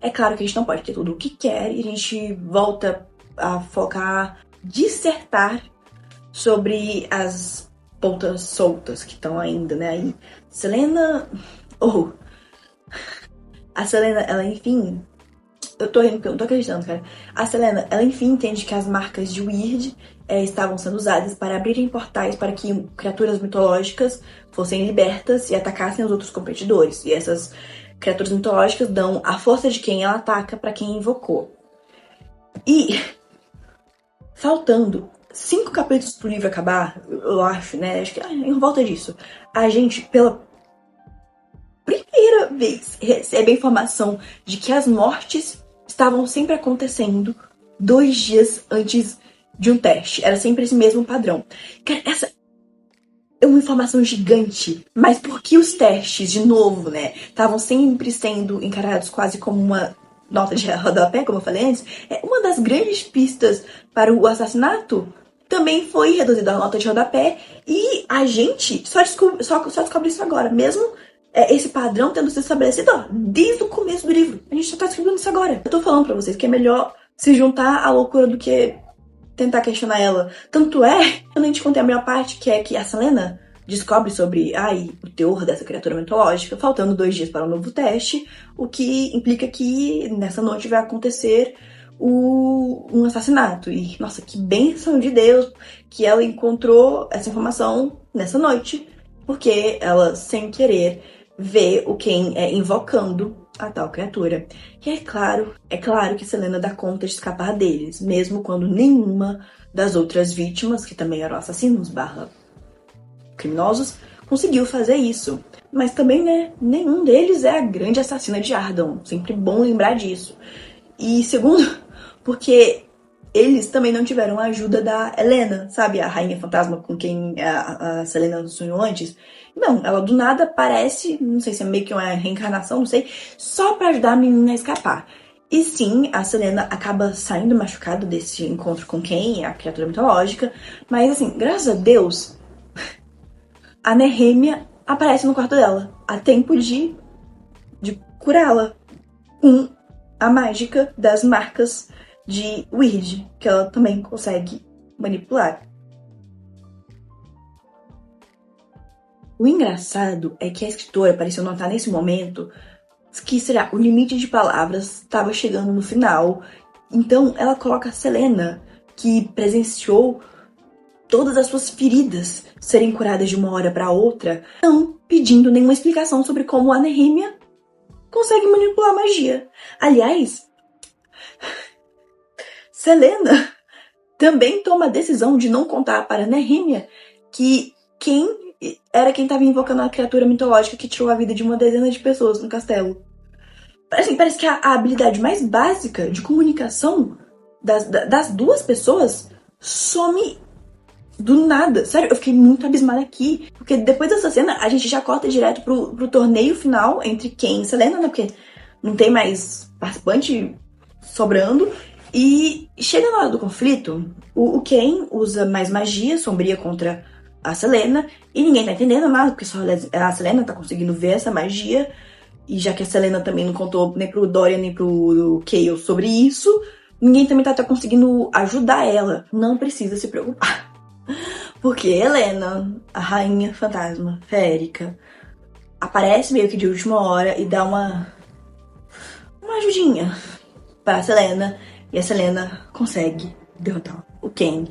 é claro que a gente não pode ter tudo o que quer e a gente volta a focar, dissertar sobre as pontas soltas que estão ainda, né? Aí, Selena... A Selena, ela enfim... Eu tô rindo porque eu não tô acreditando, cara. A Selena, ela enfim entende que as marcas de Weird estavam sendo usadas para abrirem portais para que criaturas mitológicas fossem libertas e atacassem os outros competidores. E essas criaturas mitológicas dão a força de quem ela ataca para quem invocou. E... faltando 5 capítulos pro livro acabar, eu acho, né? Acho que em volta disso. A gente, pela primeira vez, recebe a informação de que as mortes estavam sempre acontecendo 2 dias antes de um teste. Era sempre esse mesmo padrão. Cara, essa é uma informação gigante. Mas por que os testes, de novo, né? Estavam sempre sendo encarados quase como uma nota de rodapé, como eu falei antes. Uma das grandes pistas para o assassinato também foi reduzida a nota de rodapé e a gente só descobre isso agora, mesmo esse padrão tendo sido estabelecido desde o começo do livro. A gente só tá descobrindo isso agora. Eu tô falando pra vocês que é melhor se juntar à loucura do que tentar questionar ela. Tanto é, quando a gente conta a melhor parte, que é que a Selena descobre sobre o teor dessa criatura mitológica, faltando 2 dias para um novo teste, o que implica que nessa noite vai acontecer um assassinato. E, nossa, que bênção de Deus que ela encontrou essa informação nessa noite, porque ela, sem querer, vê o Ken invocando a tal criatura. E é claro que Selena dá conta de escapar deles, mesmo quando nenhuma das outras vítimas, que também eram assassinos / criminosos, conseguiu fazer isso. Mas também, né, nenhum deles é a grande assassina de Ardham. Sempre bom lembrar disso. E segundo, porque eles também não tiveram a ajuda da Helena, sabe? A rainha fantasma com quem a Selena sonhou antes. Não, ela do nada aparece, não sei se é meio que uma reencarnação, não sei, só pra ajudar a menina a escapar. E sim, a Selena acaba saindo machucada desse encontro com quem? A criatura mitológica. Mas assim, graças a Deus, a Nehemia aparece no quarto dela, a tempo de curá-la com a mágica das marcas de Weird, que ela também consegue manipular. O engraçado é que a escritora pareceu notar nesse momento que, o limite de palavras estava chegando no final. Então ela coloca a Selena, que presenciou todas as suas feridas serem curadas de uma hora para outra, não pedindo nenhuma explicação sobre como a Nehemia consegue manipular a magia. Aliás, Selena também toma a decisão de não contar para Nehemia que quem estava invocando a criatura mitológica que tirou a vida de uma dezena de pessoas no castelo. Parece que a habilidade mais básica de comunicação das duas pessoas some do nada. Sério, eu fiquei muito abismada aqui. Porque depois dessa cena, a gente já corta direto pro torneio final entre Ken e Selena, né? Porque não tem mais participante sobrando. E chega na hora do conflito, o Ken usa mais magia sombria contra a Selena. E ninguém tá entendendo nada, porque só a Selena tá conseguindo ver essa magia. E já que a Selena também não contou nem pro Dorian nem pro Chaos sobre isso, ninguém também tá conseguindo ajudar ela. Não precisa se preocupar. Porque Helena, a rainha fantasma férica, aparece meio que de última hora e dá uma ajudinha pra Selena. E a Selena consegue derrotar o Ken.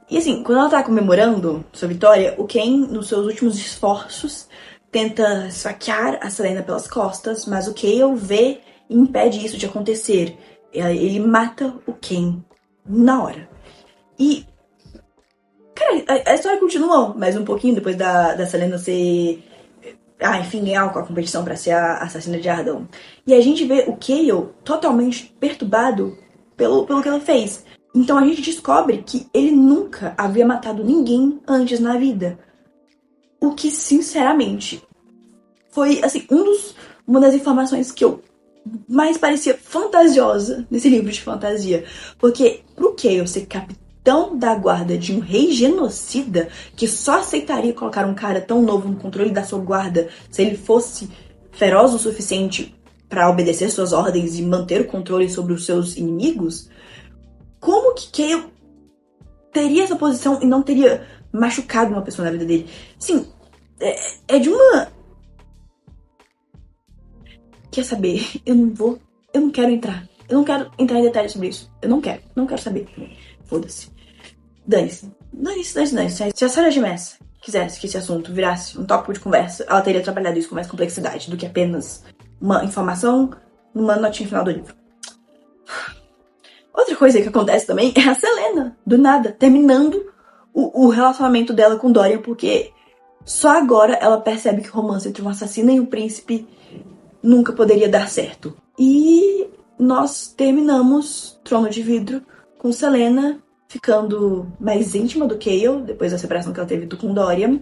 E assim, quando ela tá comemorando sua vitória, o Ken, nos seus últimos esforços, tenta esfaquear a Selena pelas costas, mas o Chaos vê e impede isso de acontecer. Ele mata o Ken na hora. E, cara, a história continua mais um pouquinho depois da Selena ser... enfim, ganhar a competição pra ser a assassina de Ardham. E a gente vê o Chaos totalmente perturbado pelo que ela fez. Então a gente descobre que ele nunca havia matado ninguém antes na vida. O que, sinceramente, foi, assim, uma das informações que eu mais parecia fantasiosa nesse livro de fantasia. Porque pro Chaos ser capitão da guarda de um rei genocida que só aceitaria colocar um cara tão novo no controle da sua guarda se ele fosse feroz o suficiente para obedecer suas ordens e manter o controle sobre os seus inimigos, como que Chaos teria essa posição e não teria machucado uma pessoa na vida dele? Sim, é de uma... Quer saber? Eu não quero entrar. Eu não quero entrar em detalhes sobre isso. Eu não quero saber. Foda-se. Dane-se. Se a Sarah J. Maas quisesse que esse assunto virasse um tópico de conversa, ela teria trabalhado isso com mais complexidade do que apenas uma informação numa notinha final do livro. Outra coisa que acontece também é a Selena, do nada, terminando o relacionamento dela com Dorian, porque só agora ela percebe que o romance entre um assassino e um príncipe nunca poderia dar certo. E nós terminamos Trono de Vidro com Selena ficando mais íntima do Chaos, depois da separação que ela teve com Dorian,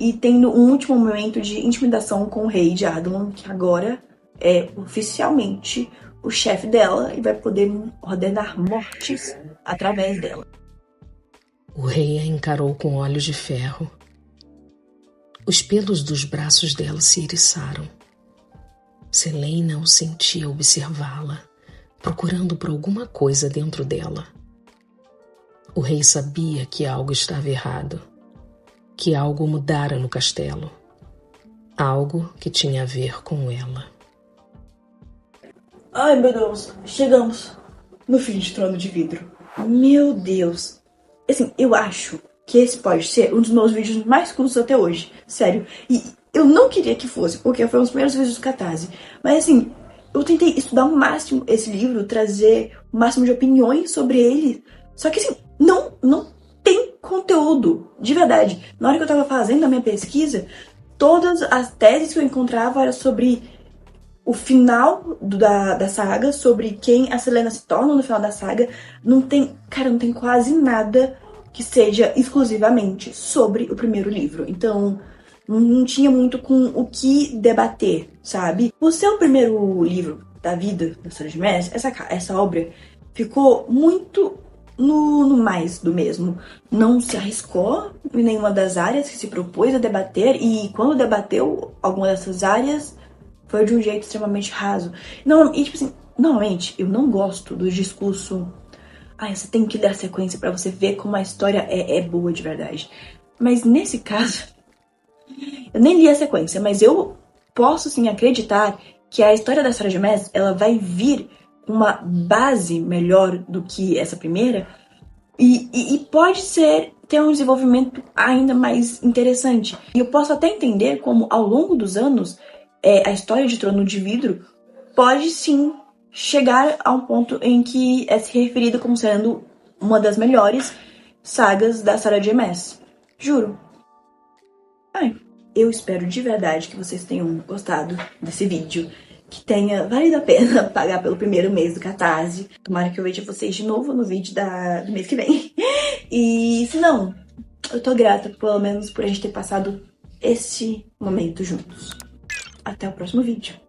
e tendo um último momento de intimidação com o rei de Ardham, que agora é oficialmente o chefe dela e vai poder ordenar mortes através dela. O rei a encarou com olhos de ferro. Os pelos dos braços dela se eriçaram. Selena o sentia observá-la, procurando por alguma coisa dentro dela. O rei sabia que algo estava errado, que algo mudara no castelo. Algo que tinha a ver com ela. Ai, meu Deus, chegamos no fim de Trono de Vidro. Meu Deus. Assim, eu acho que esse pode ser um dos meus vídeos mais curtos até hoje. Sério. E eu não queria que fosse, porque foi um dos primeiros vídeos do Catarse. Mas assim, eu tentei estudar o máximo esse livro, trazer o máximo de opiniões sobre ele. Só que assim, não tem conteúdo, de verdade. Na hora que eu tava fazendo a minha pesquisa, todas as teses que eu encontrava eram sobre o final da saga, sobre quem a Selena se torna no final da saga. Não tem quase nada que seja exclusivamente sobre o primeiro livro. Então, não tinha muito com o que debater, sabe? O seu primeiro livro da vida da Sarah J. Maas, essa obra, ficou muito no mais do mesmo. Não se arriscou em nenhuma das áreas que se propôs a debater, e quando debateu alguma dessas áreas, foi de um jeito extremamente raso. Normalmente, eu não gosto do discurso você tem que dar sequência pra você ver como a história é boa de verdade. Mas nesse caso, eu nem li a sequência, mas eu posso sim acreditar que a história da Sarah J. Maas, ela vai vir com uma base melhor do que essa primeira, e pode ter um desenvolvimento ainda mais interessante. E eu posso até entender como, ao longo dos anos, a história de Trono de Vidro pode sim chegar a um ponto em que é se referida como sendo uma das melhores sagas da Sarah J. Maas. Juro. Eu espero de verdade que vocês tenham gostado desse vídeo. que tenha valido a pena pagar pelo primeiro mês do Catarse. Tomara que eu veja vocês de novo no vídeo do mês que vem. E se não, eu tô grata pelo menos por a gente ter passado esse momento juntos. Até o próximo vídeo.